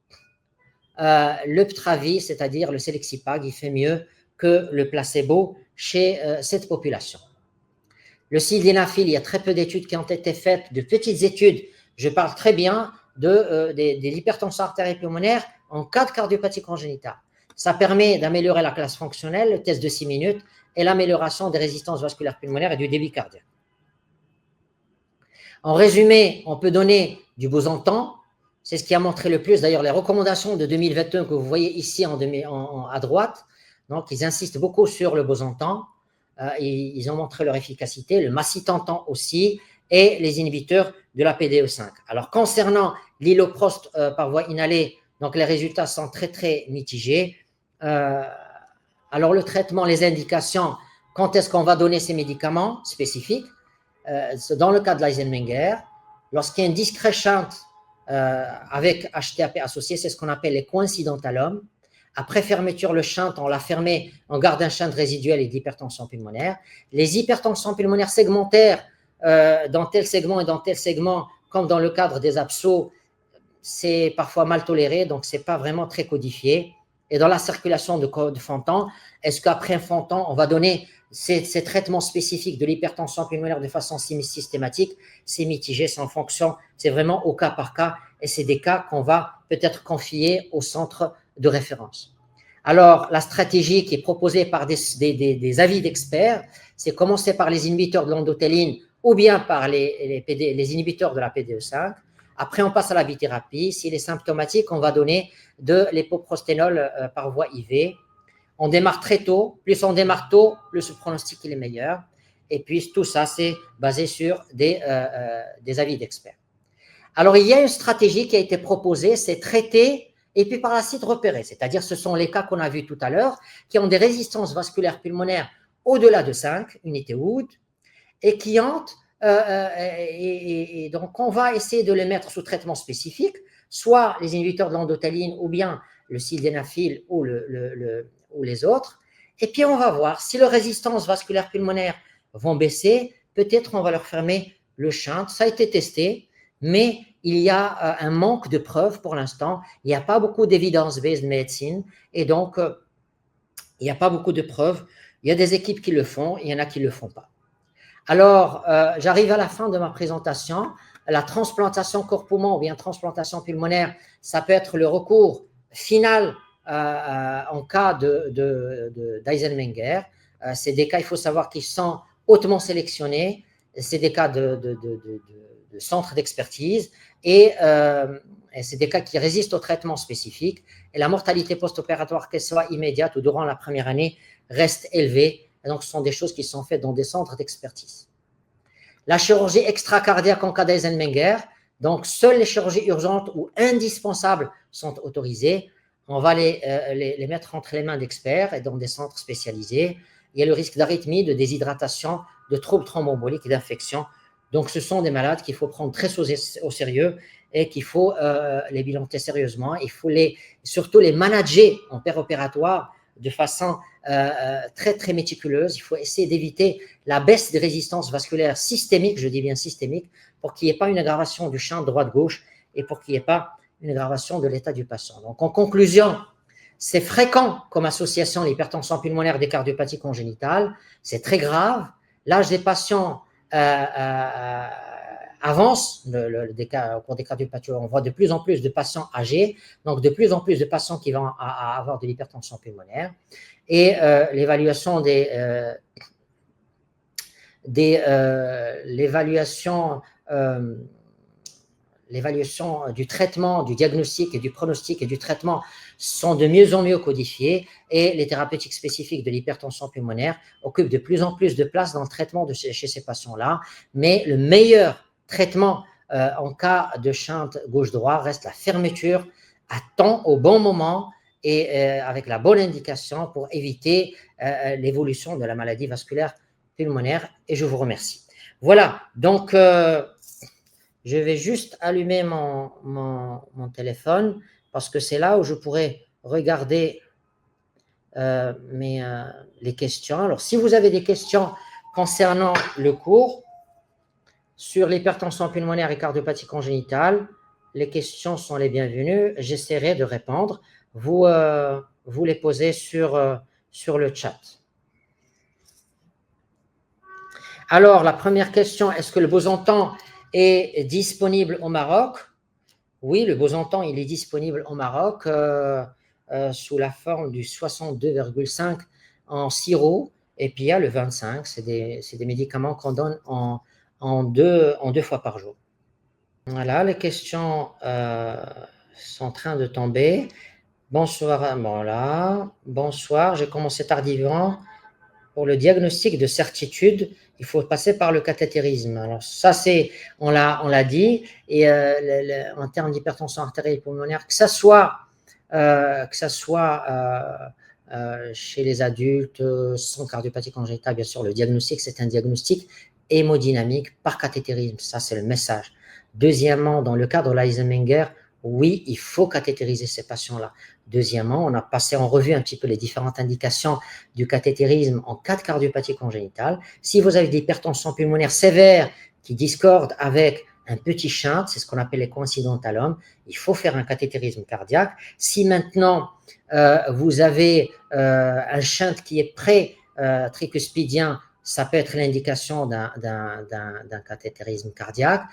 l'Uptravi, c'est-à-dire le Celexipa, qui fait mieux que le placebo chez cette population. Le sildenafil, il y a très peu d'études qui ont été faites, de petites études. Je parle très bien de l'hypertension artérielle pulmonaire en cas de cardiopathie congénitale. Ça permet d'améliorer la classe fonctionnelle, le test de 6 minutes, et l'amélioration des résistances vasculaires pulmonaires et du débit cardiaque. En résumé, on peut donner du Bosantan, c'est ce qui a montré le plus. D'ailleurs, les recommandations de 2021 que vous voyez ici à droite, donc ils insistent beaucoup sur le Bosantan, ils ont montré leur efficacité, le macitentan aussi, et les inhibiteurs de la PDE5. Alors, concernant l'iloprost par voie inhalée, donc les résultats sont très, très mitigés. Alors, le traitement, les indications, quand est-ce qu'on va donner ces médicaments spécifiques? Dans le cas de l'Eisenmenger, lorsqu'il y a un discret shunt avec HTAP associé, c'est ce qu'on appelle les coïncidentalomes. Après fermeture, le shunt, on l'a fermé, on garde un shunt résiduel et d'hypertension pulmonaire. Les hypertensions pulmonaires segmentaires, dans tel segment et dans tel segment, comme dans le cadre des absos, c'est parfois mal toléré, donc ce n'est pas vraiment très codifié. Et dans la circulation de Fontan, est-ce qu'après un Fontan, on va donner ces traitements spécifiques de l'hypertension pulmonaire de façon systématique? C'est mitigé, c'est en fonction, c'est vraiment au cas par cas, et c'est des cas qu'on va peut-être confier au centre de référence. Alors, la stratégie qui est proposée par des avis d'experts, c'est commencer par les inhibiteurs de l'endothéline ou bien par les inhibiteurs de la PDE5. Après, on passe à la bithérapie. S'il est symptomatique, on va donner de l'époprosténol par voie IV. On démarre très tôt. Plus on démarre tôt, plus le pronostic il est meilleur. Et puis, tout ça, c'est basé sur des avis d'experts. Alors, il y a une stratégie qui a été proposée, c'est traiter et puis par la suite repérer. C'est-à-dire, ce sont les cas qu'on a vus tout à l'heure qui ont des résistances vasculaires pulmonaires au-delà de 5 unités Wood et qui ont et donc, on va essayer de les mettre sous traitement spécifique, soit les inhibiteurs de l'endothéline ou bien le sildenafil ou les autres. Et puis, on va voir si leurs résistances vasculaires pulmonaires vont baisser. Peut-être on va leur fermer le shunt. Ça a été testé, mais il y a un manque de preuves pour l'instant. Il n'y a pas beaucoup d'evidence-based medicine et donc, il n'y a pas beaucoup de preuves. Il y a des équipes qui le font, il y en a qui ne le font pas. Alors, j'arrive à la fin de ma présentation. La transplantation corps-poumon ou bien transplantation pulmonaire, ça peut être le recours final en cas d'Eisenmenger. C'est des cas, il faut savoir, qui sont hautement sélectionnés. C'est des cas de centres d'expertise et c'est des cas qui résistent au traitement spécifique. Et la mortalité post-opératoire, qu'elle soit immédiate ou durant la première année, reste élevée. Et donc, ce sont des choses qui sont faites dans des centres d'expertise. La chirurgie extracardiaque en cas d'Eisenmenger, donc seules les chirurgies urgentes ou indispensables sont autorisées. On va les mettre entre les mains d'experts et dans des centres spécialisés. Il y a le risque d'arythmie, de déshydratation, de troubles thromboemboliques et d'infection. Donc, ce sont des malades qu'il faut prendre très au sérieux et qu'il faut les bilanter sérieusement. Il faut surtout les manager en péropératoire de façon très, très méticuleuse. Il faut essayer d'éviter la baisse des résistances vasculaires systémiques, je dis bien systémiques, pour qu'il n'y ait pas une aggravation du champ droite-gauche et pour qu'il n'y ait pas une aggravation de l'état du patient. Donc, en conclusion, c'est fréquent comme association l'hypertension pulmonaire des cardiopathies congénitales. C'est très grave. L'âge des patients avance au cours des cardiopathies. On voit de plus en plus de patients âgés, donc de plus en plus de patients qui vont avoir de l'hypertension pulmonaire. Et l'évaluation du traitement, du diagnostic et du pronostic et du traitement sont de mieux en mieux codifiées et les thérapeutiques spécifiques de l'hypertension pulmonaire occupent de plus en plus de place dans le traitement chez ces patients-là. Mais le meilleur traitement en cas de shunt gauche-droit reste la fermeture à temps, au bon moment et avec la bonne indication pour éviter l'évolution de la maladie vasculaire pulmonaire. Et je vous remercie. Voilà, donc je vais juste allumer mon téléphone parce que c'est là où je pourrais regarder les questions. Alors, si vous avez des questions concernant le cours sur l'hypertension pulmonaire et cardiopathie congénitale, les questions sont les bienvenues. J'essaierai de répondre. Vous les posez sur le chat. Alors, la première question, est-ce que le boson-temps est disponible au Maroc? Oui, le boson-temps, il est disponible au Maroc sous la forme du 62,5 en sirop, et puis il y a le 25, c'est des médicaments qu'on donne en deux fois par jour. Voilà, les questions sont en train de tomber. Bonsoir, voilà. Bonsoir, j'ai commencé tardivement. Pour le diagnostic de certitude, il faut passer par le cathétérisme. Alors ça, on l'a dit, et en termes d'hypertension artérielle pulmonaire, que ça soit chez les adultes sans cardiopathie congénitale, bien sûr, le diagnostic, c'est un diagnostic hémodynamique par cathétérisme. Ça, c'est le message. Deuxièmement, dans le cadre de l'Eisenmenger, oui, il faut cathétériser ces patients-là. Deuxièmement, on a passé en revue un petit peu les différentes indications du cathétérisme en cas de cardiopathie congénitale. Si vous avez des hypertensions pulmonaires sévères qui discordent avec un petit shunt, c'est ce qu'on appelle les coïncidentalomes, il faut faire un cathétérisme cardiaque. Si maintenant vous avez un shunt qui est pré-tricuspidien, ça peut être l'indication d'un cathétérisme cardiaque.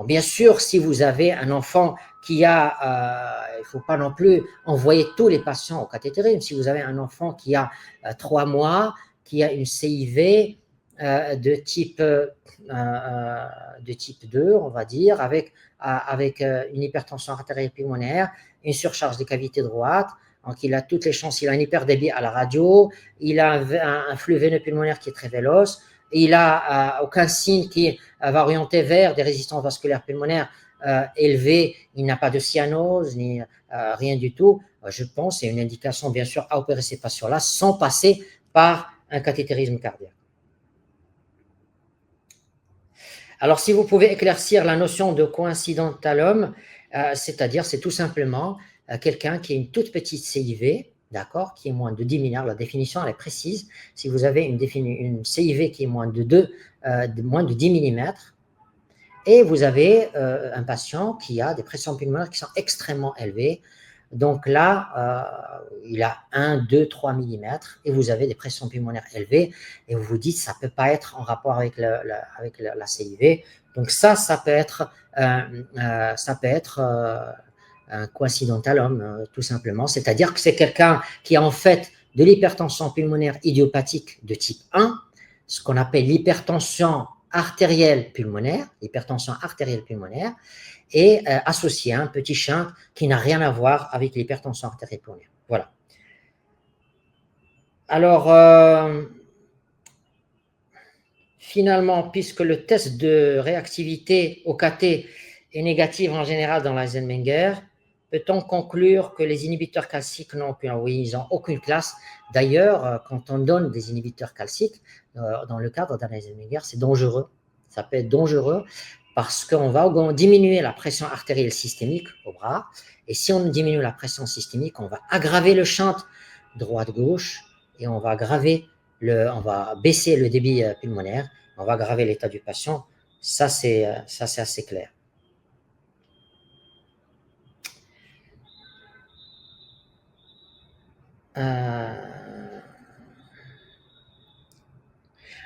Bien sûr, si vous avez un enfant il ne faut pas non plus envoyer tous les patients au cathétérisme. Si vous avez un enfant qui a 3 mois, qui a une CIV de type 2, on va dire, avec une hypertension artérielle pulmonaire, une surcharge des cavités droites, donc il a toutes les chances, il a un hyperdébit à la radio, il a un flux veineux pulmonaire qui est très véloce, il n'a aucun signe qui va orienter vers des résistances vasculaires pulmonaires élevées, il n'a pas de cyanose, ni rien du tout. Je pense c'est une indication, bien sûr, à opérer ces patients-là sans passer par un cathétérisme cardiaque. Alors, si vous pouvez éclaircir la notion de coïncidentalome, c'est-à-dire, c'est tout simplement quelqu'un qui a une toute petite CIV, d'accord, qui est moins de 10 milliards, la définition elle est précise. Si vous avez une CIV qui est moins de 10 mm, et vous avez un patient qui a des pressions pulmonaires qui sont extrêmement élevées, donc là, il a 1, 2, 3 mm et vous avez des pressions pulmonaires élevées et vous vous dites ça ne peut pas être en rapport avec la CIV. Donc ça peut être un coïncidentalum, tout simplement. C'est-à-dire que c'est quelqu'un qui a en fait de l'hypertension pulmonaire idiopathique de type 1, ce qu'on appelle l'hypertension artérielle pulmonaire, et associé à un petit shunt qui n'a rien à voir avec l'hypertension artérielle pulmonaire. Voilà. Alors, finalement, puisque le test de réactivité au KT est négatif en général dans l'Eisenmenger, peut-on conclure que les inhibiteurs calciques n'ont aucune, oui, ils n'ont aucune classe. D'ailleurs, quand on donne des inhibiteurs calciques dans le cadre d'un Eisenmenger, c'est dangereux. Ça peut être dangereux parce qu'on va diminuer la pression artérielle systémique au bras. Et si on diminue la pression systémique, on va aggraver le shunt droite-gauche et on va baisser le débit pulmonaire, on va aggraver l'état du patient. Ça, c'est assez clair.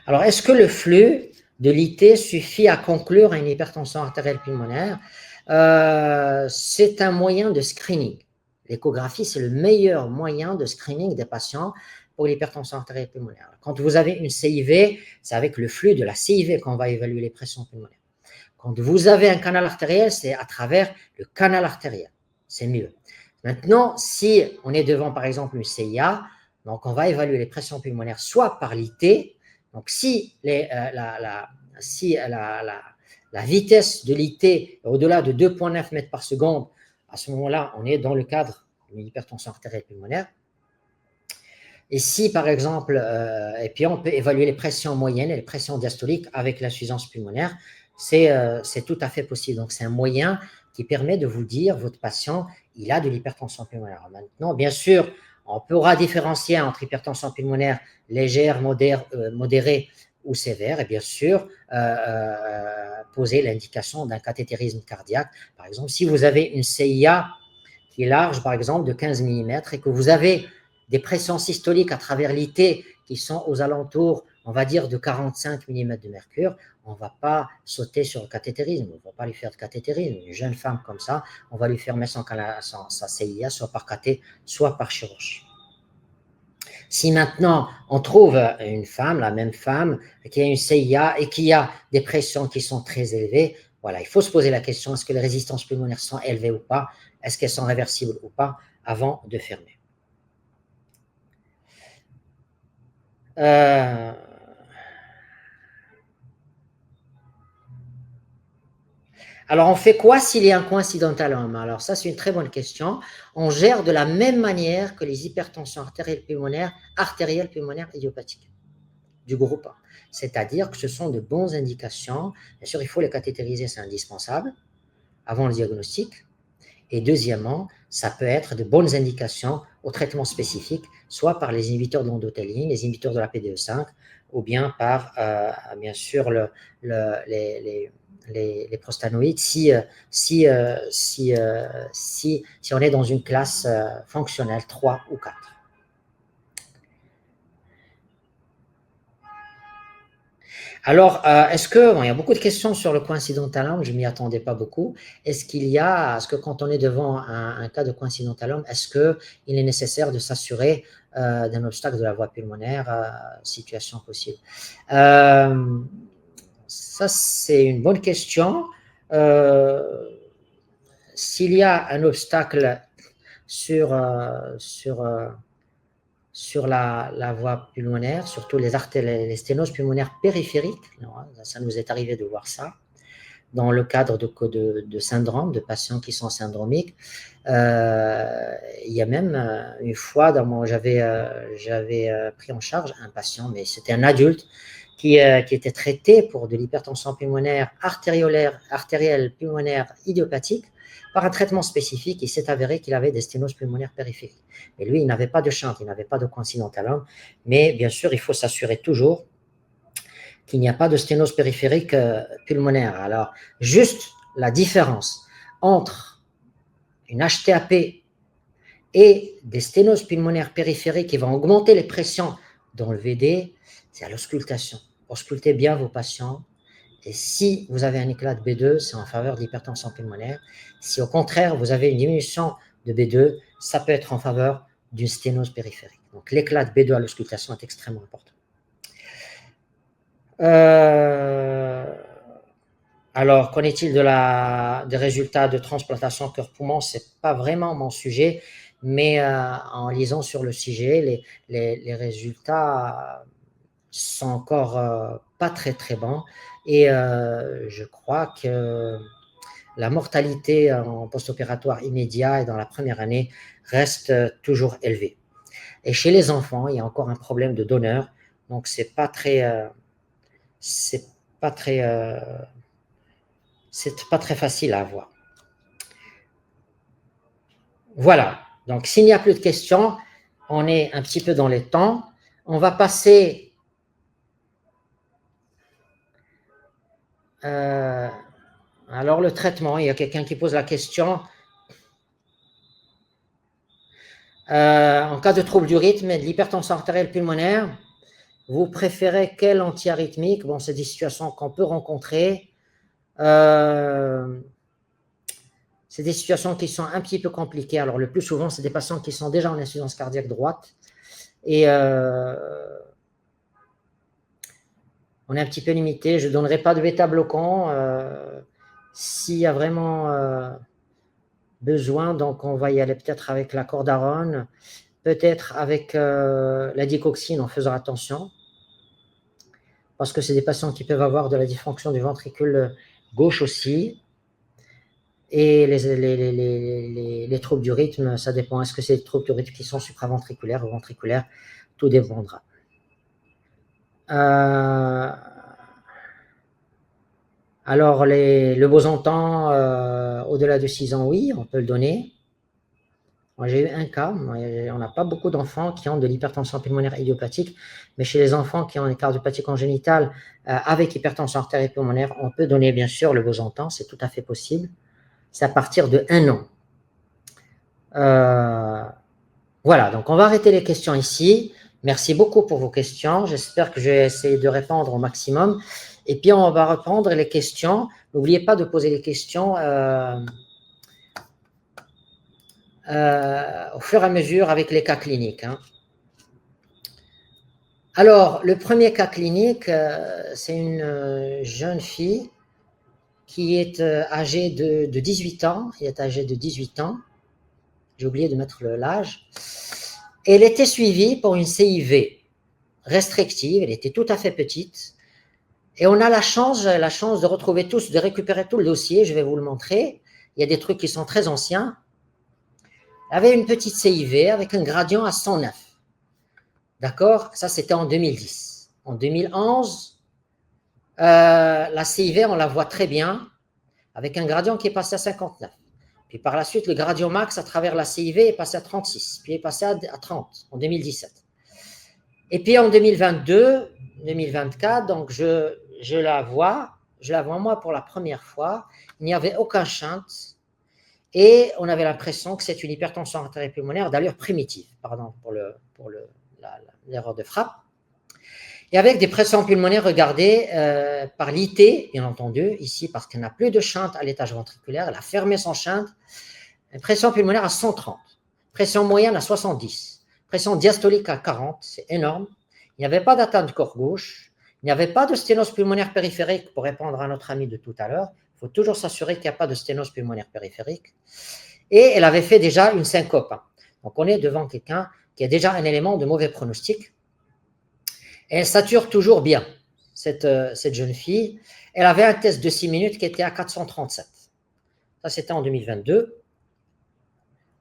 Alors, est-ce que le flux de l'IT suffit à conclure une hypertension artérielle pulmonaire? C'est un moyen de screening. L'échographie, c'est le meilleur moyen de screening des patients pour l'hypertension artérielle pulmonaire. Quand vous avez une CIV, c'est avec le flux de la CIV qu'on va évaluer les pressions pulmonaires. Quand vous avez un canal artériel, c'est à travers le canal artériel. C'est mieux. Maintenant, si on est devant, par exemple, une CIA, donc on va évaluer les pressions pulmonaires soit par l'IT. Donc, si la vitesse de l'IT est au-delà de 2,9 mètres par seconde, à ce moment-là, on est dans le cadre d'une hypertension artérielle pulmonaire. Et si, par exemple, et puis on peut évaluer les pressions moyennes et les pressions diastoliques avec l'insuffisance pulmonaire, c'est tout à fait possible. Donc, c'est un moyen qui permet de vous dire, votre patient, il a de l'hypertension pulmonaire. Maintenant, bien sûr, on pourra différencier entre hypertension pulmonaire légère, modérée ou sévère, et bien sûr, poser l'indication d'un cathétérisme cardiaque. Par exemple, si vous avez une CIA qui est large, par exemple, de 15 mm, et que vous avez des pressions systoliques à travers l'IT qui sont aux alentours, on va dire, de 45 mm de mercure, on ne va pas sauter sur le cathétérisme, on ne va pas lui faire de cathétérisme. Une jeune femme comme ça, on va lui faire mettre sa CIA, soit par cathé, soit par chirurgie. Si maintenant on trouve une femme, la même femme, qui a une CIA et qui a des pressions qui sont très élevées, voilà, il faut se poser la question, est-ce que les résistances pulmonaires sont élevées ou pas? Est-ce qu'elles sont réversibles ou pas avant de fermer? Alors, on fait quoi s'il y a un coïncidentalum? Alors, ça, c'est une très bonne question. On gère de la même manière que les hypertensions artérielles pulmonaires idiopathiques du groupe A. C'est-à-dire que ce sont de bonnes indications. Bien sûr, il faut les catétériser, c'est indispensable, avant le diagnostic. Et deuxièmement, ça peut être de bonnes indications au traitement spécifique, soit par les inhibiteurs de l'endothéline, les inhibiteurs de la PDE5, ou bien par, bien sûr, les prostanoïdes, si on est dans une classe fonctionnelle 3 ou 4. Alors, est-ce que, bon, il y a beaucoup de questions sur le coïncidentalum, je ne m'y attendais pas beaucoup. Est-ce que quand on est devant un cas de coïncidentalum, est-ce qu'il est nécessaire de s'assurer d'un obstacle de la voie pulmonaire, situation possible? Ça, c'est une bonne question. S'il y a un obstacle sur la voie pulmonaire, surtout les sténoses pulmonaires périphériques, ça nous est arrivé de voir ça, dans le cadre de syndromes, de patients qui sont syndromiques. Il y a même une fois, j'avais pris en charge un patient, mais c'était un adulte, qui était traité pour de l'hypertension pulmonaire artérielle pulmonaire idiopathique. Par un traitement spécifique, il s'est avéré qu'il avait des sténoses pulmonaires périphériques. Et lui, il n'avait pas de shunt, il n'avait pas de coïncidentalum, mais bien sûr, il faut s'assurer toujours qu'il n'y a pas de sténose périphérique pulmonaire. Alors, juste la différence entre une HTAP et des sténoses pulmonaires périphériques qui vont augmenter les pressions dans le VD, c'est à l'auscultation. Auscultez bien vos patients Et si vous avez un éclat de B2, c'est en faveur de l'hypertension pulmonaire. Si au contraire, vous avez une diminution de B2, ça peut être en faveur d'une sténose périphérique. Donc l'éclat de B2 à l'auscultation est extrêmement important. Alors, qu'en est-il des résultats de transplantation cœur-poumon? Ce n'est pas vraiment mon sujet, mais en lisant sur le sujet, les résultats sont encore pas très très bons. Et je crois que la mortalité en post-opératoire immédiat et dans la première année reste toujours élevée. Et chez les enfants, il y a encore un problème de donneur, donc c'est pas très facile à avoir. Voilà, donc s'il n'y a plus de questions, on est un petit peu dans les temps. On va passer alors le traitement. Il y a quelqu'un qui pose la question. En cas de trouble du rythme et de l'hypertension artérielle pulmonaire, vous préférez quel antiarythmique? Bon, c'est des situations qu'on peut rencontrer. C'est des situations qui sont un petit peu compliquées. Alors, le plus souvent, c'est des patients qui sont déjà en insuffisance cardiaque droite. Et on est un petit peu limité. Je ne donnerai pas de bêta-bloquant. S'il y a vraiment besoin, donc on va y aller peut-être avec la cordarone, peut-être avec la digoxine en faisant attention, parce que c'est des patients qui peuvent avoir de la dysfonction du ventricule gauche aussi. Et les troubles du rythme, ça dépend. Est-ce que c'est des troubles du rythme qui sont supraventriculaires ou ventriculaires? Tout dépendra. Alors, le Bosantan, au-delà de 6 ans, oui, on peut le donner. Moi, j'ai eu un cas, on n'a pas beaucoup d'enfants qui ont de l'hypertension pulmonaire idiopathique, mais chez les enfants qui ont une cardiopathie congénitale avec hypertension artérielle pulmonaire, on peut donner bien sûr le Bosantan, c'est tout à fait possible. C'est à partir de 1 an. Voilà, donc on va arrêter les questions ici. Merci beaucoup pour vos questions. J'espère que j'ai essayé de répondre au maximum. Et puis, on va reprendre les questions. N'oubliez pas de poser les questions au fur et à mesure avec les cas cliniques. Hein. Alors, le premier cas clinique, c'est une jeune fille qui est âgée de 18 ans. Elle est âgée de 18 ans. J'ai oublié de mettre l'âge. Elle était suivie pour une CIV restrictive. Elle était tout à fait petite. Et on a la chance de retrouver de récupérer tout le dossier. Je vais vous le montrer. Il y a des trucs qui sont très anciens. Elle avait une petite CIV avec un gradient à 109. D'accord? Ça, c'était en 2010. En 2011, la CIV, on la voit très bien, avec un gradient qui est passé à 59. Puis par la suite, le gradient max à travers la CIV est passé à 36, puis est passé à 30 en 2017. Et puis en 2022, 2024, donc je la vois moi pour la première fois. Il n'y avait aucun shunt et on avait l'impression que c'est une hypertension artérielle pulmonaire d'allure primitive, pardon pour l'erreur de frappe. Et avec des pressions pulmonaires regardées par l'IT, bien entendu, ici parce qu'elle n'a plus de shunt à l'étage ventriculaire, elle a fermé son shunt, pression pulmonaire à 130, pression moyenne à 70, pression diastolique à 40, c'est énorme. Il n'y avait pas d'atteinte du corps gauche, il n'y avait pas de sténose pulmonaire périphérique, pour répondre à notre ami de tout à l'heure. Il faut toujours s'assurer qu'il n'y a pas de sténose pulmonaire périphérique. Et elle avait fait déjà une syncope. Donc on est devant quelqu'un qui a déjà un élément de mauvais pronostic. Et elle sature toujours bien, cette jeune fille. Elle avait un test de 6 minutes qui était à 437. Ça, c'était en 2022.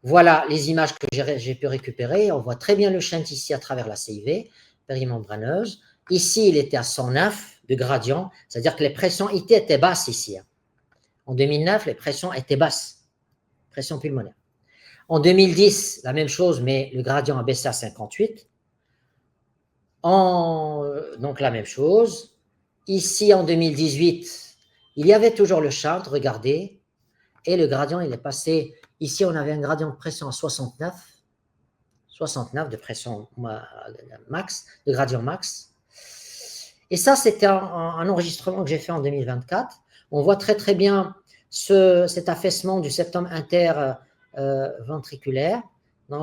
Voilà les images que j'ai pu récupérer. On voit très bien le shunt ici à travers la CIV périmembraneuse. Ici, il était à 109 de gradient, c'est-à-dire que les pressions IT étaient basses ici. En 2009, les pressions étaient basses, pression pulmonaire. En 2010, la même chose, mais le gradient a baissé à 58. Donc la même chose. Ici, en 2018, il y avait toujours le shunt, regardez, et le gradient, il est passé. Ici, on avait un gradient de pression à 69 de pression max, de gradient max. Et ça, c'était un enregistrement que j'ai fait en 2024. On voit très très bien cet affaissement du septum interventriculaire,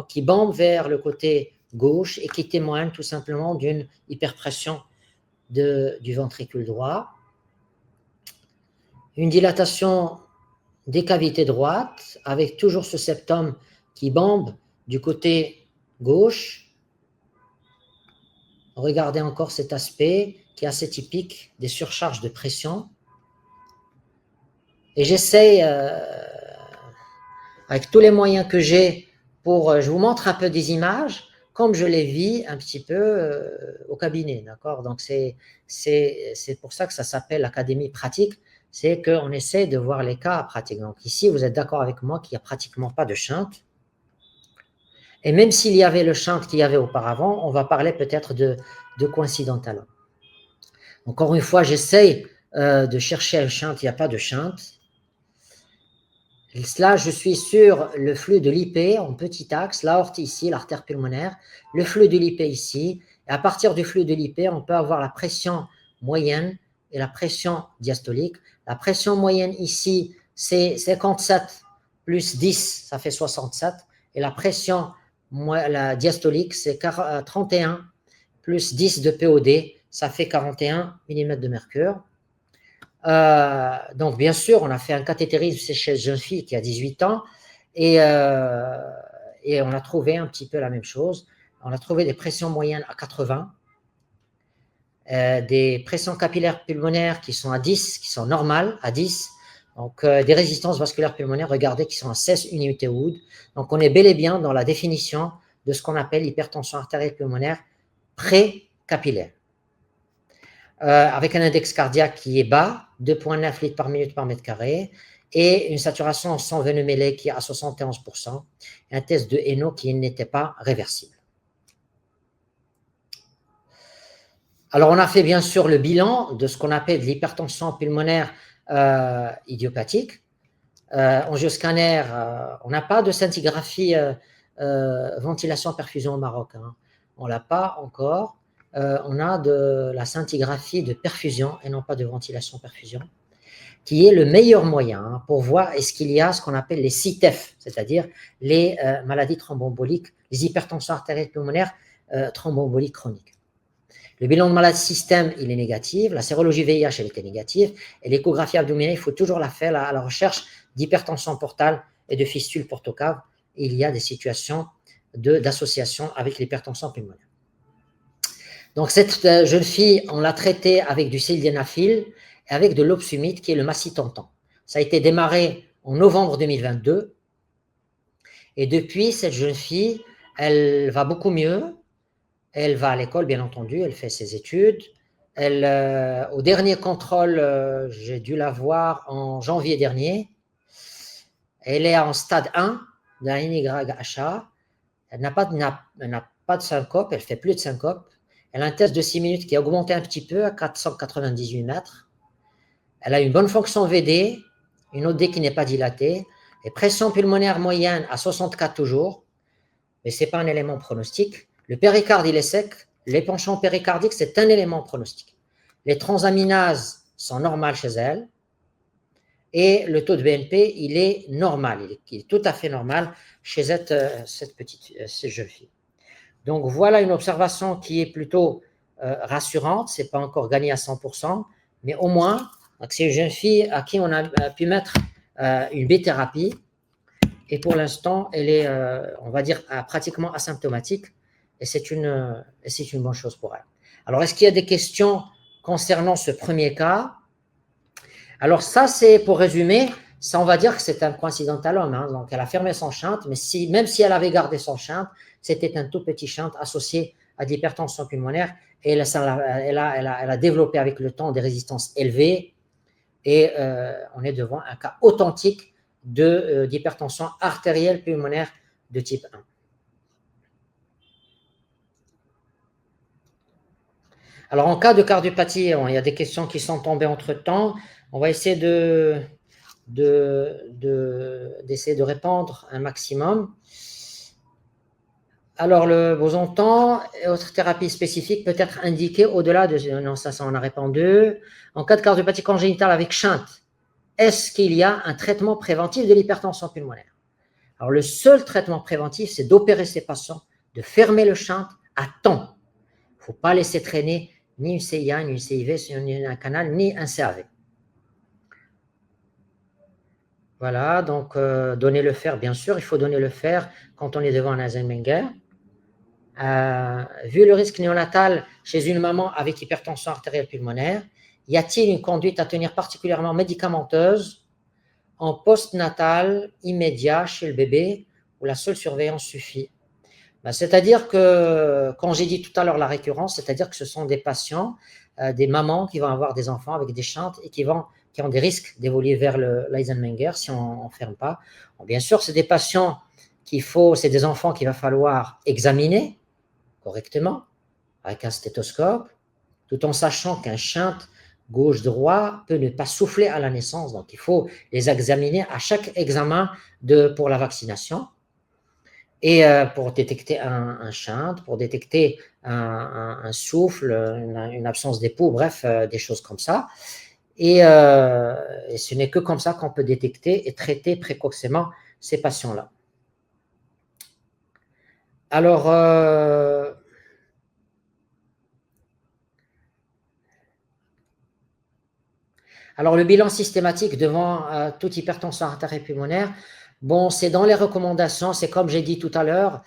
qui bombe vers le côté gauche et qui témoigne tout simplement d'une hyperpression du ventricule droit. Une dilatation des cavités droites avec toujours ce septum qui bombe du côté gauche. Regardez encore cet aspect qui est assez typique des surcharges de pression. Et j'essaie, avec tous les moyens que j'ai, je vous montre un peu des images, comme je les vis un petit peu au cabinet, d'accord? Donc, c'est pour ça que ça s'appelle l'académie pratique, c'est qu'on essaie de voir les cas pratiques. Donc, ici, vous êtes d'accord avec moi qu'il n'y a pratiquement pas de shunt. Et même s'il y avait le shunt qu'il y avait auparavant, on va parler peut-être de coïncidental. Encore une fois, j'essaie de chercher un shunt, il n'y a pas de shunt. Là, je suis sur le flux de l'IP en petit axe, l'aorte ici, l'artère pulmonaire, le flux de l'IP ici. Et à partir du flux de l'IP, on peut avoir la pression moyenne et la pression diastolique. La pression moyenne ici, c'est 57 plus 10, ça fait 67. Et la pression la diastolique, c'est 31 plus 10 de POD, ça fait 41 mm de mercure. Donc, bien sûr, on a fait un cathétérisme chez une jeune fille qui a 18 ans et on a trouvé un petit peu la même chose. On a trouvé des pressions moyennes à 80, des pressions capillaires pulmonaires qui sont à 10, qui sont normales à 10, donc des résistances vasculaires pulmonaires, regardez, qui sont à 16 unités Wood. Donc, on est bel et bien dans la définition de ce qu'on appelle l'hypertension artérielle pulmonaire pré-capillaire. Avec un index cardiaque qui est bas, 2,9 litres par minute par mètre carré, et une saturation en sang veineux mêlé qui est à 71%, et un test de Héno qui n'était pas réversible. Alors, on a fait bien sûr le bilan de ce qu'on appelle l'hypertension pulmonaire idiopathique. Angioscanner, on n'a pas de scintigraphie ventilation-perfusion au Maroc. Hein. On ne l'a pas encore. On a de la scintigraphie de perfusion et non pas de ventilation-perfusion, qui est le meilleur moyen pour voir est-ce qu'il y a ce qu'on appelle les CITEF, c'est-à-dire les maladies thromboemboliques, les hypertensions artérielles pulmonaires thromboemboliques chroniques. Le bilan de maladie système, il est négatif. La sérologie VIH, elle était négative. Et l'échographie abdominale, il faut toujours la faire à la recherche d'hypertension portale et de fistule portocave. Il y a des situations d'association avec l'hypertension pulmonaire. Donc, cette jeune fille, on l'a traitée avec du sildenafil et avec de l'opsumite, qui est le macitentan. Ça a été démarré en novembre 2022. Et depuis, cette jeune fille, elle va beaucoup mieux. Elle va à l'école, bien entendu, elle fait ses études. Au dernier contrôle, j'ai dû la voir en janvier dernier. Elle est en stade 1 de la NYHA. Elle n'a pas de syncope, elle ne fait plus de syncope. Elle a un test de 6 minutes qui a augmenté un petit peu à 498 mètres. Elle a une bonne fonction VD, une OD qui n'est pas dilatée, et pression pulmonaire moyenne à 64 toujours, mais ce n'est pas un élément pronostique. Le péricarde, il est sec. Les penchants péricardiques, c'est un élément pronostique. Les transaminases sont normales chez elle. Et le taux de BNP, il est normal. Il est tout à fait normal chez cette jeune fille. Donc, voilà une observation qui est plutôt rassurante. Ce n'est pas encore gagné à 100%, mais au moins, c'est une jeune fille à qui on a pu mettre une B-thérapie. Et pour l'instant, elle est, on va dire, pratiquement asymptomatique. Et c'est une bonne chose pour elle. Alors, est-ce qu'il y a des questions concernant ce premier cas? Alors, ça, c'est pour résumer, ça, on va dire que c'est un coïncidentalome. Hein, donc, elle a fermé son shunt, mais même si elle avait gardé son shunt, c'était un tout petit shunt associé à de l'hypertension pulmonaire. Et elle a développé avec le temps des résistances élevées. Et on est devant un cas authentique d'hypertension artérielle pulmonaire de type 1. Alors, en cas de cardiopathie, il y a des questions qui sont tombées entre-temps. On va essayer d'essayer de répondre un maximum. Alors, le boson-temps et autres thérapies spécifiques peut être indiquées au-delà de… Non, ça on a répondu. En cas de cardiopathie congénitale avec shunt, est-ce qu'il y a un traitement préventif de l'hypertension pulmonaire? Alors, le seul traitement préventif, c'est d'opérer ces patients, de fermer le shunt à temps. Il ne faut pas laisser traîner ni une CIA, ni une CIV, ni un canal, ni un CAV. Voilà, donc donner le fer, bien sûr, il faut donner le fer quand on est devant un Eisenmenger. Vu le risque néonatal chez une maman avec hypertension artérielle pulmonaire, y a-t-il une conduite à tenir particulièrement médicamenteuse en post-natal immédiat chez le bébé où la seule surveillance suffit? C'est-à-dire que, quand j'ai dit tout à l'heure la récurrence, c'est-à-dire que ce sont des patients, des mamans qui vont avoir des enfants avec des shunts et qui ont des risques d'évoluer vers l'Eisenmenger si on ne ferme pas. Bon, bien sûr, c'est des patients c'est des enfants qu'il va falloir examiner correctement avec un stéthoscope, tout en sachant qu'un shunt gauche-droit peut ne pas souffler à la naissance. Donc, il faut les examiner à chaque examen pour la vaccination. Et pour détecter un shunt, pour détecter un souffle, une absence d'époux, bref, des choses comme ça. Et ce n'est que comme ça qu'on peut détecter et traiter précocement ces patients-là. Alors, le bilan systématique devant toute hypertension artérielle pulmonaire, bon, c'est dans les recommandations, c'est comme j'ai dit tout à l'heure,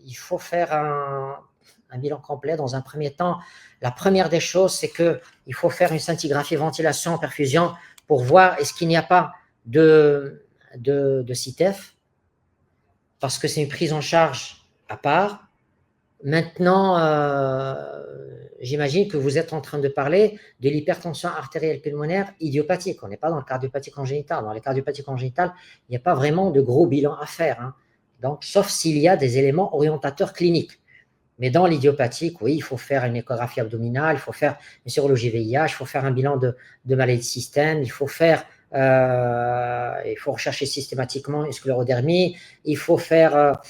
il faut faire un bilan complet dans un premier temps. La première des choses, c'est qu'il faut faire une scintigraphie, ventilation, perfusion pour voir est-ce qu'il n'y a pas de CITEF, parce que c'est une prise en charge à part. Maintenant, j'imagine que vous êtes en train de parler de l'hypertension artérielle pulmonaire idiopathique. On n'est pas dans le cardiopathie congénitale. Dans les cardiopathies congénitales, il n'y a pas vraiment de gros bilan à faire, hein. Donc, sauf s'il y a des éléments orientateurs cliniques. Mais dans l'idiopathique, oui, il faut faire une échographie abdominale, il faut faire une sérologie VIH, il faut faire un bilan de maladie de système, il faut rechercher systématiquement une sclérodermie, il faut faire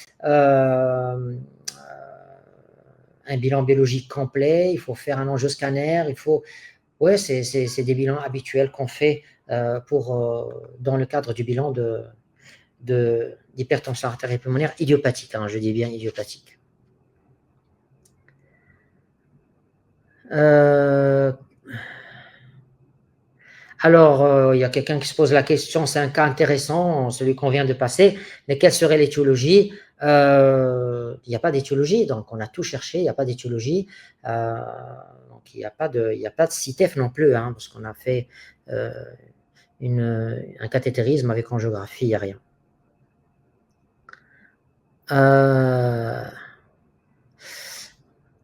un bilan biologique complet, il faut faire un angioscanner, ouais, c'est des bilans habituels qu'on fait dans le cadre du bilan d'hypertension artérielle pulmonaire idiopathique, hein, je dis bien idiopathique. Alors, il y a quelqu'un qui se pose la question, c'est un cas intéressant, celui qu'on vient de passer, mais quelle serait l'étiologie? Il n'y a pas d'étiologie, donc on a tout cherché, il n'y a pas d'étiologie. Donc il n'y a pas de CITEF non plus, hein, parce qu'on a fait un cathétérisme avec angiographie, il n'y a rien.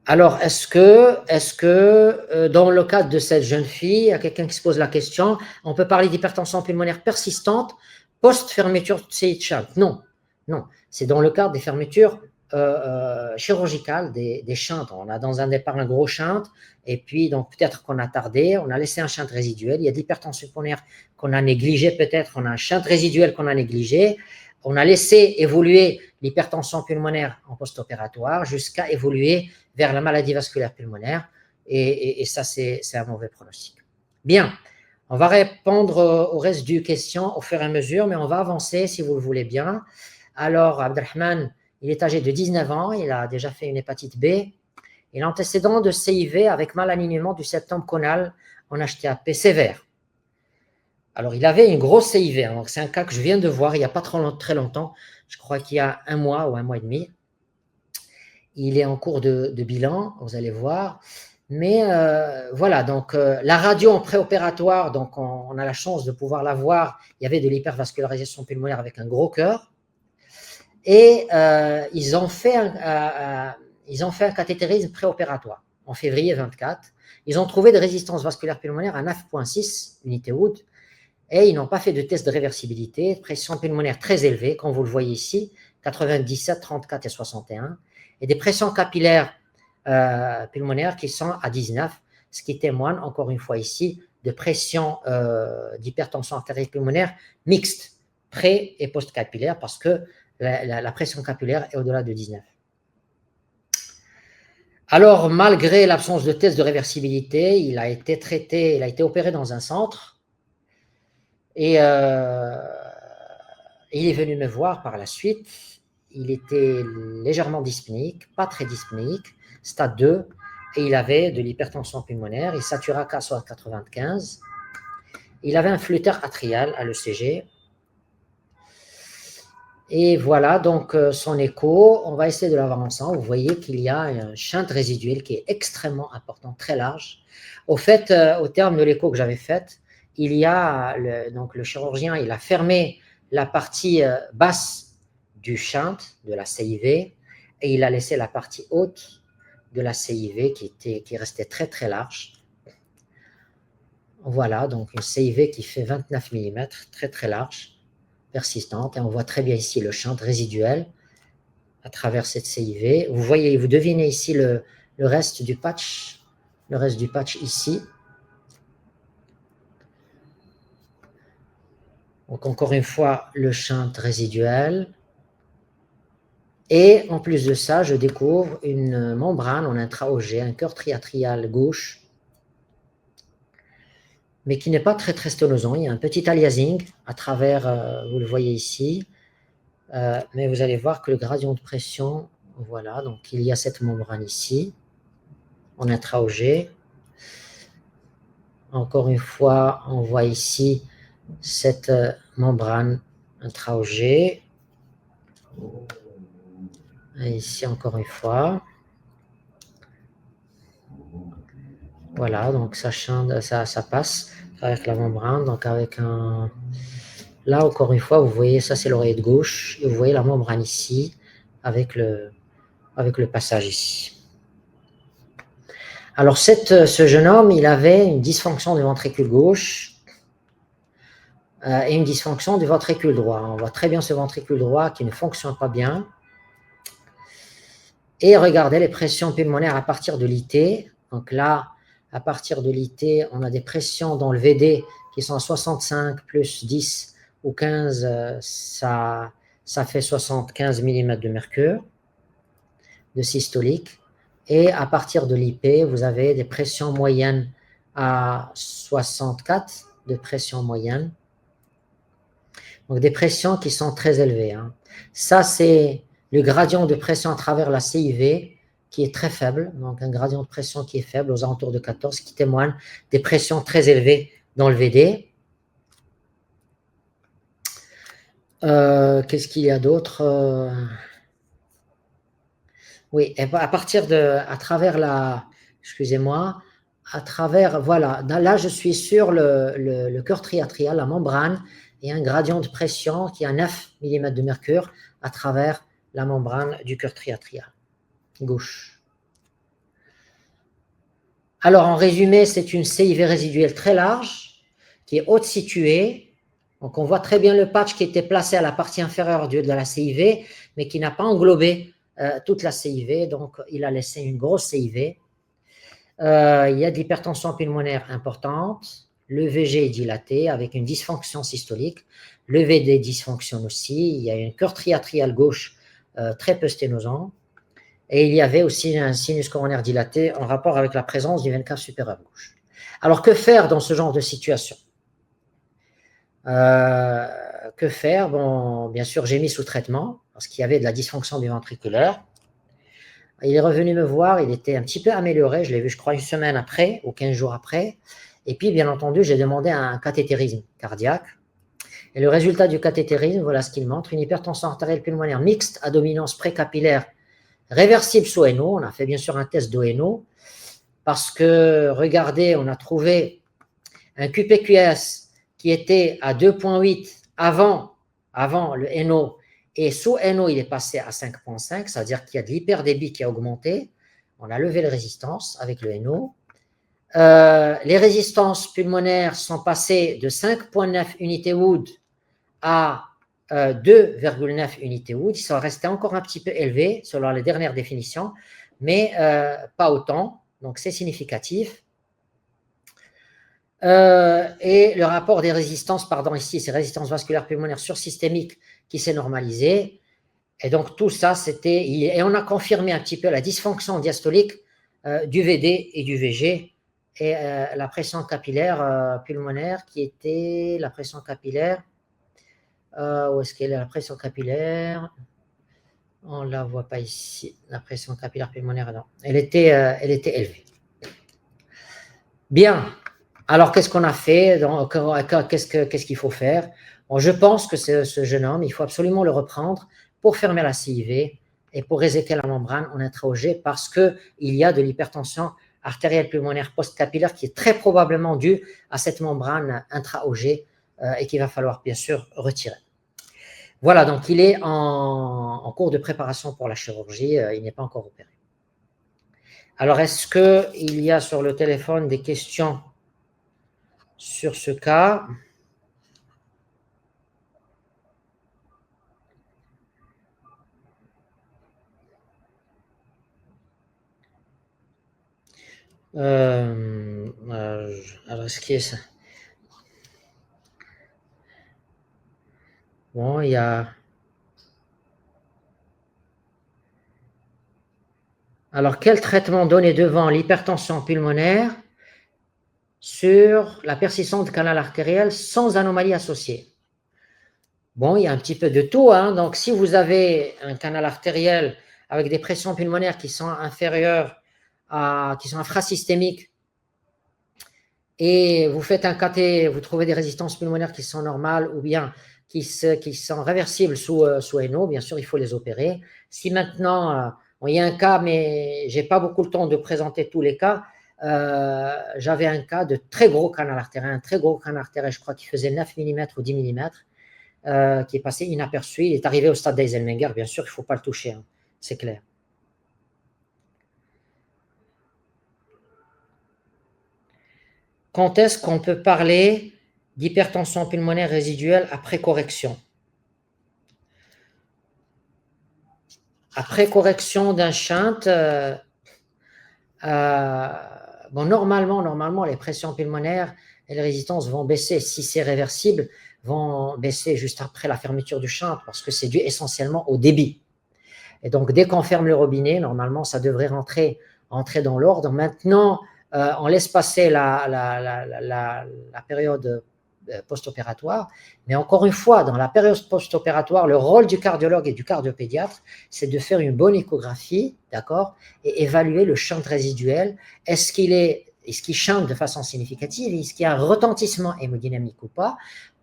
Alors, est-ce que dans le cas de cette jeune fille, il y a quelqu'un qui se pose la question, on peut parler d'hypertension pulmonaire persistante post-fermeture de CI shunt? Non, non. C'est dans le cadre des fermetures chirurgicales des shunts. On a dans un départ un gros shunt, et puis donc peut-être qu'on a tardé, on a laissé un shunt résiduel. Il y a de l'hypertension pulmonaire qu'on a négligé peut-être, on a un shunt résiduel qu'on a négligé. On a laissé évoluer l'hypertension pulmonaire en post-opératoire jusqu'à évoluer vers la maladie vasculaire pulmonaire, et ça, c'est un mauvais pronostic. Bien, on va répondre au reste des questions au fur et à mesure, mais on va avancer si vous le voulez bien. Alors, Abdelrahman, il est âgé de 19 ans, il a déjà fait une hépatite B, il a antécédent de CIV avec malalignement du septum conal en HTAP sévère. Alors, il avait une grosse CIV, hein, donc c'est un cas que je viens de voir il n'y a pas très longtemps, je crois qu'il y a 1 mois ou 1 mois et demi. Il est en cours de bilan, vous allez voir. Mais voilà, donc la radio en préopératoire, donc on a la chance de pouvoir la voir. Il y avait de l'hypervascularisation pulmonaire avec un gros cœur. Et ils ont fait un cathétérisme préopératoire en février 24. Ils ont trouvé de résistance vasculaire pulmonaire à 9,6 unités Wood. Et ils n'ont pas fait de test de réversibilité. Pression pulmonaire très élevée, comme vous le voyez ici, 97, 34 et 61. Et des pressions capillaires pulmonaires qui sont à 19, ce qui témoigne encore une fois ici de pression d'hypertension artérielle pulmonaire mixte, pré- et post-capillaire, parce que la pression capillaire est au-delà de 19. Alors, malgré l'absence de test de réversibilité, il a été traité, il a été opéré dans un centre et il est venu me voir par la suite. Il était légèrement dyspnéique, pas très dyspnéique, stade 2, et il avait de l'hypertension pulmonaire, il saturait à 95. Il avait un flux-terre atrial à l'ECG. Et voilà, donc son écho, on va essayer de l'avoir ensemble. Vous voyez qu'il y a un shunt résiduel qui est extrêmement important, très large. Au fait, au terme de l'écho que j'avais fait, il y a, donc le chirurgien, il a fermé la partie basse du shunt, de la CIV, et il a laissé la partie haute de la CIV qui restait très très large. Voilà, donc une CIV qui fait 29 mm, très très large, persistante, et on voit très bien ici le shunt résiduel à travers cette CIV. Vous voyez, vous devinez ici le reste du patch, ici. Donc encore une fois, le shunt résiduel. Et en plus de ça, je découvre une membrane en intra-OG, un cœur triatrial gauche, mais qui n'est pas très très sténosant. Il y a un petit aliasing à travers, vous le voyez ici, mais vous allez voir que le gradient de pression, voilà, donc il y a cette membrane ici, en intra-OG. Encore une fois, on voit ici cette membrane intra-OG. Et ici, encore une fois. Voilà, donc ça passe avec la membrane. Donc avec un... Là, encore une fois, vous voyez, ça c'est l'oreillette gauche. Et vous voyez la membrane ici avec le passage ici. Alors, ce jeune homme, il avait une dysfonction du ventricule gauche et une dysfonction du ventricule droit. On voit très bien ce ventricule droit qui ne fonctionne pas bien. Et regardez les pressions pulmonaires à partir de l'IT. Donc là, à partir de l'IT, on a des pressions dans le VD qui sont à 65 plus 10 ou 15, ça fait 75 mm de mercure de systolique. Et à partir de l'IP, vous avez des pressions moyennes à 64 de pression moyenne. Donc des pressions qui sont très élevées. Hein. Ça, c'est le gradient de pression à travers la CIV qui est très faible, donc un gradient de pression qui est faible aux alentours de 14, qui témoigne des pressions très élevées dans le VD. Qu'est-ce qu'il y a d'autre Oui, et à travers la, excusez-moi, à travers, voilà, là je suis sur le cœur triatrial, la membrane, et un gradient de pression qui est à 9 mm de mercure à travers la membrane du cœur triatrial gauche. Alors en résumé, c'est une CIV résiduelle très large, qui est haute située. Donc on voit très bien le patch qui était placé à la partie inférieure de la CIV, mais qui n'a pas englobé toute la CIV, donc il a laissé une grosse CIV. Il y a de l'hypertension pulmonaire importante, le VG est dilaté avec une dysfonction systolique, le VD dysfonctionne aussi, il y a un cœur triatrial gauche très peu sténosant, et il y avait aussi un sinus coronaire dilaté en rapport avec la présence du veine cave supérieur gauche. Alors que faire dans ce genre de situation Que faire Bon, bien sûr, j'ai mis sous traitement parce qu'il y avait de la dysfonction du ventriculaire. Il est revenu me voir, il était un petit peu amélioré, je l'ai vu, je crois, une semaine après ou 15 jours après. Et puis, bien entendu, j'ai demandé un cathétérisme cardiaque. Et le résultat du cathétérisme, voilà ce qu'il montre, une hypertension artérielle pulmonaire mixte à dominance précapillaire réversible sous NO. On a fait bien sûr un test d'ONO parce que, regardez, on a trouvé un QPQS qui était à 2,8 avant le NO, et sous NO, il est passé à 5,5, c'est-à-dire qu'il y a de l'hyperdébit qui a augmenté. On a levé les résistances avec le NO. Les résistances pulmonaires sont passées de 5,9 unités Wood à 2,9 unités Wood. Ils sont restés encore un petit peu élevés selon les dernières définitions, mais pas autant, donc c'est significatif. Et le rapport des résistances, ici, c'est résistance vasculaire pulmonaire sursystémique qui s'est normalisé. Et donc, tout ça, c'était… Et on a confirmé un petit peu la dysfonction diastolique du VD et du VG et la pression capillaire pulmonaire qui était la pression capillaire. Où est-ce qu'elle est la pression capillaire? On ne la voit pas ici. La pression capillaire pulmonaire, non. Elle était élevée. Bien. Alors, qu'est-ce qu'on a fait? Qu'est-ce qu'il faut faire? Bon, je pense que ce jeune homme, il faut absolument le reprendre pour fermer la CIV et pour réséquer la membrane en intra-OG parce qu'il y a de l'hypertension artérielle pulmonaire post-capillaire qui est très probablement due à cette membrane intra-OG et qu'il va falloir bien sûr retirer. Voilà, donc il est en cours de préparation pour la chirurgie, il n'est pas encore opéré. Alors, est-ce qu'il y a sur le téléphone des questions sur ce cas? Alors, ce qui est ça? Bon, il y a… Alors, quel traitement donner devant l'hypertension pulmonaire sur la persistance du canal artériel sans anomalie associée? Bon, il y a un petit peu de tout, hein. Donc, si vous avez un canal artériel avec des pressions pulmonaires qui sont inférieures qui sont infrasystémiques, et vous faites un KT, vous trouvez des résistances pulmonaires qui sont normales ou bien qui sont réversibles sous NO, bien sûr, il faut les opérer. Si maintenant, il y a un cas, mais je n'ai pas beaucoup le temps de présenter tous les cas, j'avais un cas de très gros canal artérien, un très gros canal artérien, je crois qu'il faisait 9 mm ou 10 mm, qui est passé inaperçu. Il est arrivé au stade d'Eisenmenger, bien sûr, il ne faut pas le toucher, hein, c'est clair. Quand est-ce qu'on peut parler d'hypertension pulmonaire résiduelle après correction? Après correction d'un shunt, bon, normalement, les pressions pulmonaires et les résistances vont baisser. Si c'est réversible, vont baisser juste après la fermeture du shunt parce que c'est dû essentiellement au débit. Et donc, dès qu'on ferme le robinet, normalement, ça devrait rentrer dans l'ordre. Maintenant, on laisse passer la période post-opératoire. Mais encore une fois, dans la période post-opératoire, le rôle du cardiologue et du cardiopédiatre, c'est de faire une bonne échographie, d'accord, et évaluer le shunt résiduel. Est-ce qu'il chante de façon significative? Est-ce qu'il y a un retentissement hémodynamique ou pas?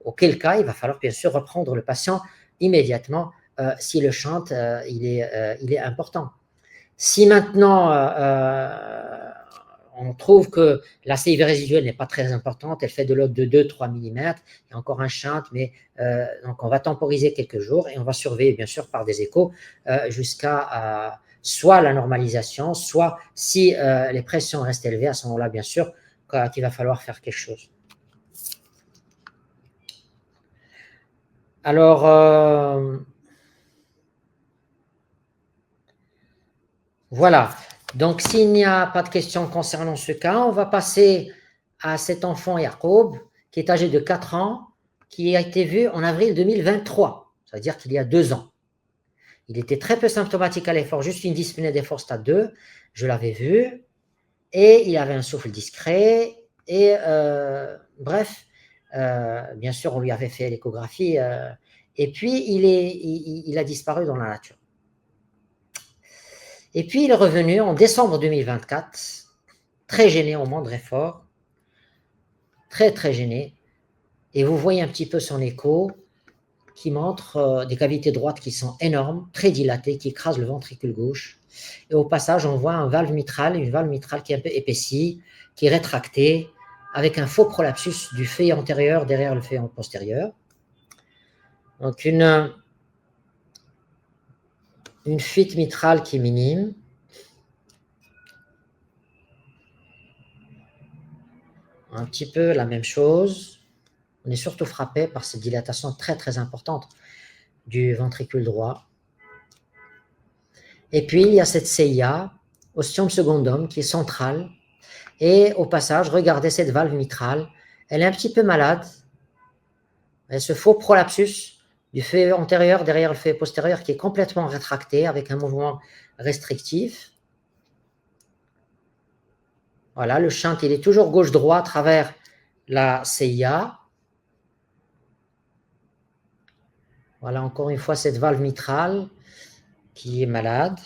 Auquel cas, il va falloir bien sûr reprendre le patient immédiatement si le shunt il est important. Si maintenant on trouve que la CIV résiduelle n'est pas très importante, elle fait de l'ordre de 2-3 mm, il y a encore un shunt, mais donc on va temporiser quelques jours et on va surveiller bien sûr par des échos jusqu'à soit la normalisation, soit si les pressions restent élevées, à ce moment-là bien sûr qu'il va falloir faire quelque chose. Alors, voilà. Donc, s'il n'y a pas de questions concernant ce cas, on va passer à cet enfant Jacob, qui est âgé de 4 ans, qui a été vu en avril 2023, c'est-à-dire qu'il y a 2 ans. Il était très peu symptomatique à l'effort, juste une dyspnée d'effort stade 2, je l'avais vu, et il avait un souffle discret, et bref, bien sûr, on lui avait fait l'échographie, et puis il a disparu dans la nature. Et puis, il est revenu en décembre 2024, très gêné au moindre effort, très, très gêné. Et vous voyez un petit peu son écho qui montre des cavités droites qui sont énormes, très dilatées, qui écrasent le ventricule gauche. Et au passage, on voit une valve mitrale qui est un peu épaissie, qui est rétractée, avec un faux prolapsus du feuillet antérieur derrière le feuillet postérieur. Donc, une fuite mitrale qui est minime. Un petit peu la même chose. On est surtout frappé par cette dilatation très très importante du ventricule droit. Et puis il y a cette CIA, ostium secundum, qui est centrale. Et au passage, regardez cette valve mitrale. Elle est un petit peu malade. Et ce faux prolapsus du feuillet antérieur derrière le feuillet postérieur qui est complètement rétracté avec un mouvement restrictif. Voilà, le shunt, il est toujours gauche-droit à travers la CIA. Voilà, encore une fois, cette valve mitrale qui est malade.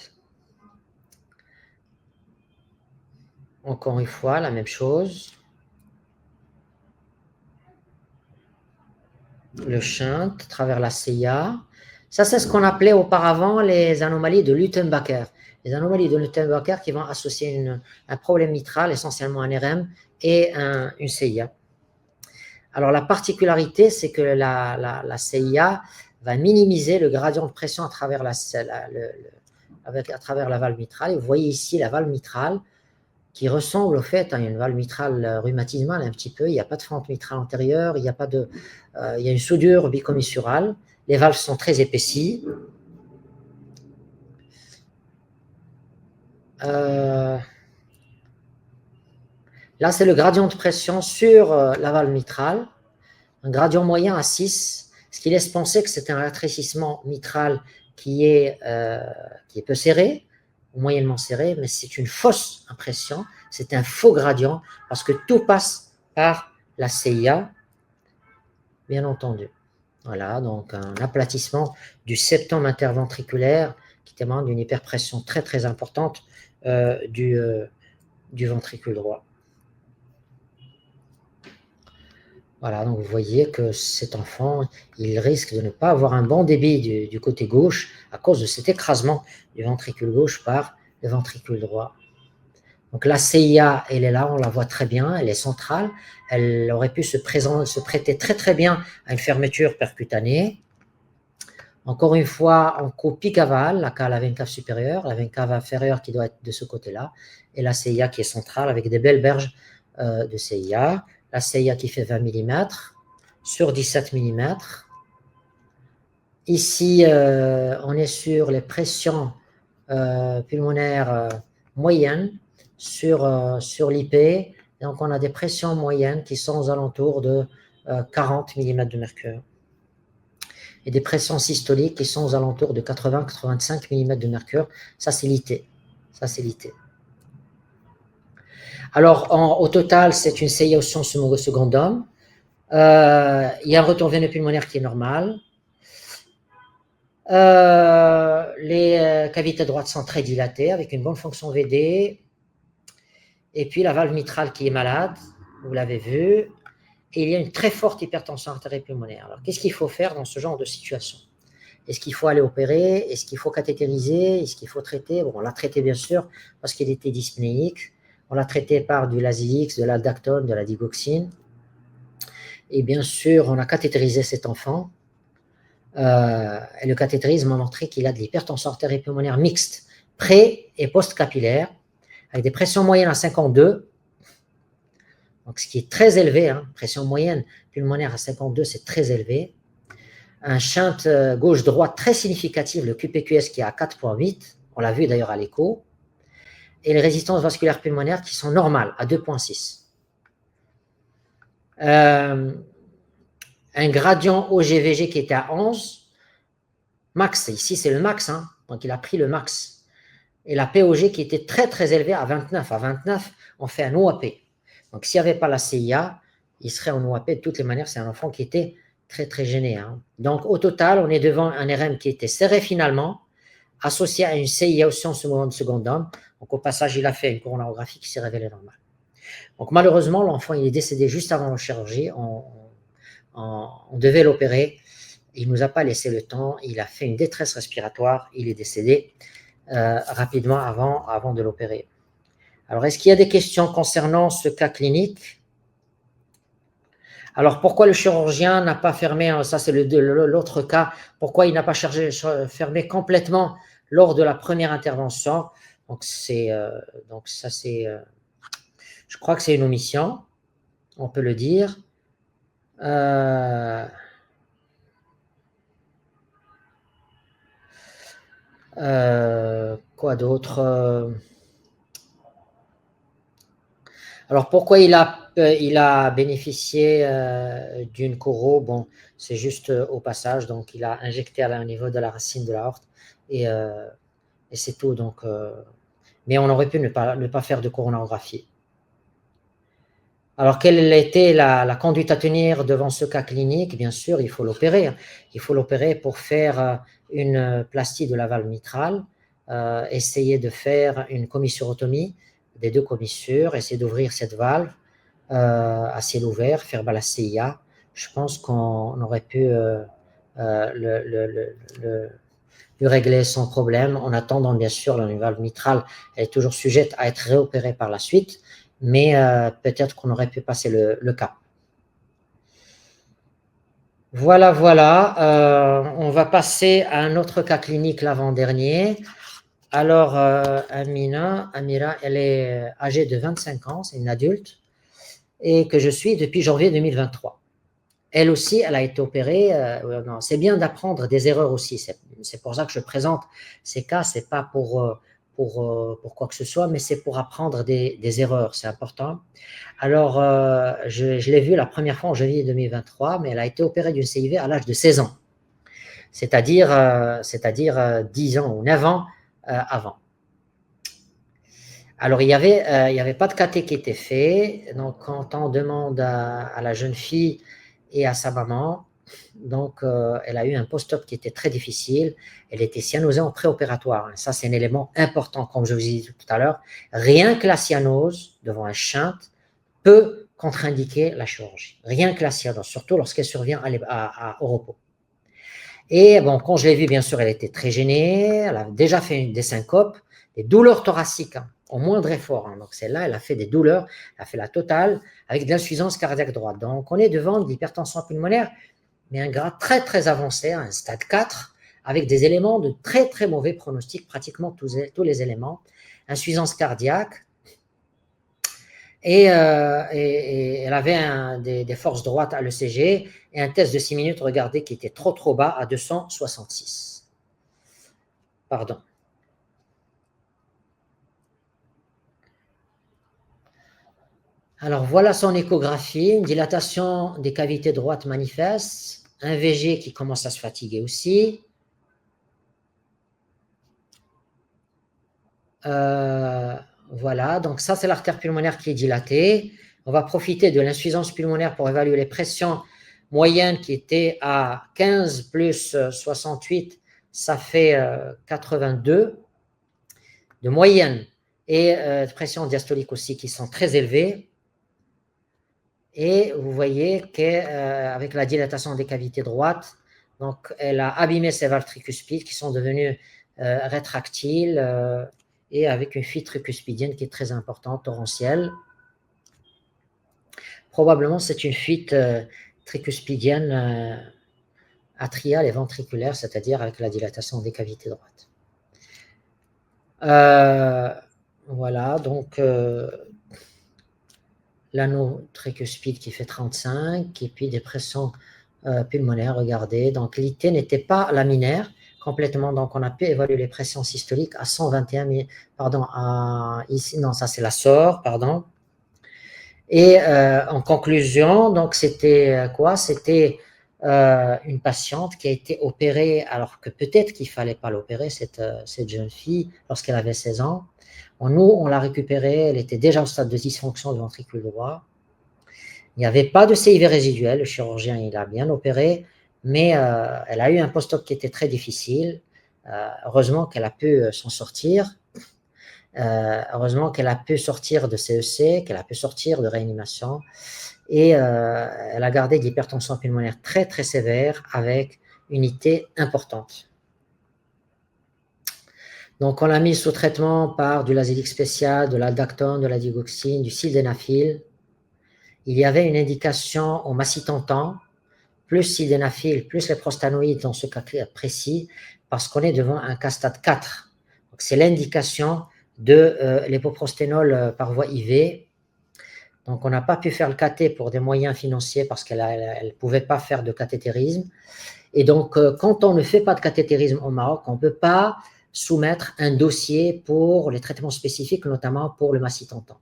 Encore une fois, la même chose. Le shunt à travers la CIA. Ça, c'est ce qu'on appelait auparavant les anomalies de Luttenbacher. Les anomalies de Luttenbacher qui vont associer un problème mitral, essentiellement un RM, et une CIA. Alors, la particularité, c'est que la CIA va minimiser le gradient de pression à travers à travers la valve mitrale. Et vous voyez ici la valve mitrale qui ressemble au fait à une valve mitrale rhumatismale un petit peu. Il n'y a pas de fente mitrale antérieure, il y a une soudure bicommissurale. Les valves sont très épaissies. Là, c'est le gradient de pression sur la valve mitrale. Un gradient moyen à 6, ce qui laisse penser que c'est un rétrécissement mitral qui est peu serré, ou moyennement serré, mais c'est une fausse impression, c'est un faux gradient, parce que tout passe par la CIA, bien entendu. Voilà, donc un aplatissement du septum interventriculaire qui témoigne d'une hyperpression très très importante du ventricule droit. Voilà, donc vous voyez que cet enfant, il risque de ne pas avoir un bon débit du côté gauche à cause de cet écrasement du ventricule gauche par le ventricule droit. Donc la CIA, elle est là, on la voit très bien, elle est centrale, elle aurait pu se prêter très très bien à une fermeture percutanée. Encore une fois, en copie cavale, la veine cave supérieure, la veine cave inférieure qui doit être de ce côté-là, et la CIA qui est centrale avec des belles berges de CIA. La CIA qui fait 20 mm sur 17 mm. Ici, on est sur les pressions pulmonaires moyennes sur l'IP. Donc, on a des pressions moyennes qui sont aux alentours de 40 mm de mercure. Et des pressions systoliques qui sont aux alentours de 80-85 mm de mercure. Ça, c'est l'IT. Ça, c'est l'IT. Alors, au total, c'est une CIA au sens secondum. Il y a un retour veineux pulmonaire qui est normal. Les cavités droites sont très dilatées avec une bonne fonction VD. Et puis la valve mitrale qui est malade, vous l'avez vu. Et il y a une très forte hypertension artério-pulmonaire. Alors, qu'est-ce qu'il faut faire dans ce genre de situation? Est-ce qu'il faut aller opérer? Est-ce qu'il faut cathétériser? Est-ce qu'il faut traiter? Bon, on l'a traité bien sûr parce qu'il était dyspnéique. On l'a traité par du Lasix, de l'aldactone, de la digoxine. Et bien sûr, on a cathétérisé cet enfant. Et le cathétérisme a montré qu'il a de l'hypertension artério-pulmonaire mixte, pré- et post-capillaire, avec des pressions moyennes à 52, donc ce qui est très élevé, hein, pression moyenne pulmonaire à 52, c'est très élevé. Un shunt gauche-droite très significatif, le QPQS qui est à 4,8, on l'a vu d'ailleurs à l'écho, et les résistances vasculaires pulmonaires qui sont normales à 2,6. Un gradient OGVG qui était à 11, max, ici c'est le max, hein, donc il a pris le max. Et la POG qui était très très élevée à 29. À 29, on fait un OAP. Donc s'il n'y avait pas la CIA, il serait en OAP de toutes les manières. C'est un enfant qui était très très gêné. Hein. Donc au total, on est devant un RM qui était serré finalement, associé à une CIA aussi en ce moment de second homme. Donc au passage, il a fait une coronarographie qui s'est révélée normale. Donc malheureusement, l'enfant il est décédé juste avant la chirurgie. On devait l'opérer. Il ne nous a pas laissé le temps. Il a fait une détresse respiratoire. Il est décédé rapidement avant de l'opérer. Alors, est-ce qu'il y a des questions concernant ce cas clinique? Alors, pourquoi le chirurgien n'a pas fermé, ça c'est l'autre cas, pourquoi il n'a pas fermé complètement lors de la première intervention? Donc, ça c'est, je crois que c'est une omission, on peut le dire. Quoi d'autre? Alors, pourquoi il a bénéficié d'une choro? Bon, c'est juste au passage, donc il a injecté au niveau de la racine de l'aorte et, et c'est tout. Donc, mais on aurait pu ne pas faire de coronarographie. Alors, quelle était la conduite à tenir devant ce cas clinique? Bien sûr, il faut l'opérer. Il faut l'opérer pour faire une plastie de la valve mitrale, essayer de faire une commissurotomie des deux commissures, essayer d'ouvrir cette valve à ciel ouvert, faire la CIA. Je pense qu'on aurait pu lui régler son problème en attendant, bien sûr, la valve mitrale elle est toujours sujette à être réopérée par la suite, mais peut-être qu'on aurait pu passer le cap. Voilà, voilà. On va passer à un autre cas clinique, l'avant-dernier. Alors, Amira, elle est âgée de 25 ans, c'est une adulte, et que je suis depuis janvier 2023. Elle aussi, elle a été opérée. C'est bien d'apprendre des erreurs aussi. C'est pour ça que je présente ces cas. C'est pas pour quoi que ce soit, mais c'est pour apprendre des erreurs. C'est important. Alors, je l'ai vue la première fois en janvier 2023, mais elle a été opérée d'une CIV à l'âge de 16 ans, c'est-à-dire 10 ans ou 9 ans avant. Alors, il y avait pas de caté qui était fait. Donc, quand on demande à la jeune fille et à sa maman, donc elle a eu un post-op qui était très difficile. Elle était cyanosée en préopératoire. Ça, c'est un élément important, comme je vous ai dit tout à l'heure. Rien que la cyanose devant un shunt peut contre-indiquer la chirurgie. Rien que la cyanose, surtout lorsqu'elle survient au repos. Et bon, quand je l'ai vue, bien sûr, elle était très gênée. Elle a déjà fait des syncopes, des douleurs thoraciques, au moindre effort. Donc celle-là, elle a fait des douleurs, elle a fait la totale avec de l'insuffisance cardiaque droite. Donc on est devant de l'hypertension pulmonaire, mais un grade très très avancé, un stade 4, avec des éléments de très très mauvais pronostic, pratiquement tous les éléments. Insuffisance cardiaque, et elle avait des forces droites à l'ECG et un test de 6 minutes, regardez, qui était trop bas à 266. Pardon. Alors voilà son échographie, une dilatation des cavités droites manifeste, un VG qui commence à se fatiguer aussi. Voilà, donc ça c'est l'artère pulmonaire qui est dilatée. On va profiter de l'insuffisance pulmonaire pour évaluer les pressions moyennes qui étaient à 15 plus 68, ça fait 82 de moyenne, et pression diastolique aussi qui sont très élevées. Et vous voyez qu'avec la dilatation des cavités droites, donc elle a abîmé ses valves tricuspides qui sont devenues rétractiles et avec une fuite tricuspidienne qui est très importante, torrentielle. Probablement, c'est une fuite tricuspidienne atriale et ventriculaire, c'est-à-dire avec la dilatation des cavités droites. Voilà, donc l'anneau tricuspide qui fait 35, et puis des pressions pulmonaires, regardez. Donc l'IT n'était pas laminaire complètement, donc on a pu évaluer les pressions systoliques à 121, pardon, ici, non, ça c'est la SOR, pardon. Et en conclusion, donc c'était quoi? C'était une patiente qui a été opérée, alors que peut-être qu'il ne fallait pas l'opérer, cette jeune fille, lorsqu'elle avait 16 ans. Nous, on l'a récupérée, elle était déjà au stade de dysfonction du ventricule droit. Il n'y avait pas de CIV résiduel, le chirurgien il a bien opéré, mais elle a eu un post-op qui était très difficile. Heureusement qu'elle a pu s'en sortir. Heureusement qu'elle a pu sortir de CEC, qu'elle a pu sortir de réanimation, et elle a gardé de l'hypertension pulmonaire très très sévère avec une IT importante. Donc on l'a mis sous traitement par du Lasix spécial, de l'aldactone, de la digoxine, du sildenafil. Il y avait une indication au macitentan, plus sildenafil, plus les prostanoïdes dans ce cas précis, parce qu'on est devant un cas stade 4. C'est l'indication de l'époprosténol par voie IV. Donc, on n'a pas pu faire le cathé pour des moyens financiers parce qu'elle ne pouvait pas faire de cathétérisme. Et donc, quand on ne fait pas de cathétérisme au Maroc, on ne peut pas soumettre un dossier pour les traitements spécifiques, notamment pour le macitentan.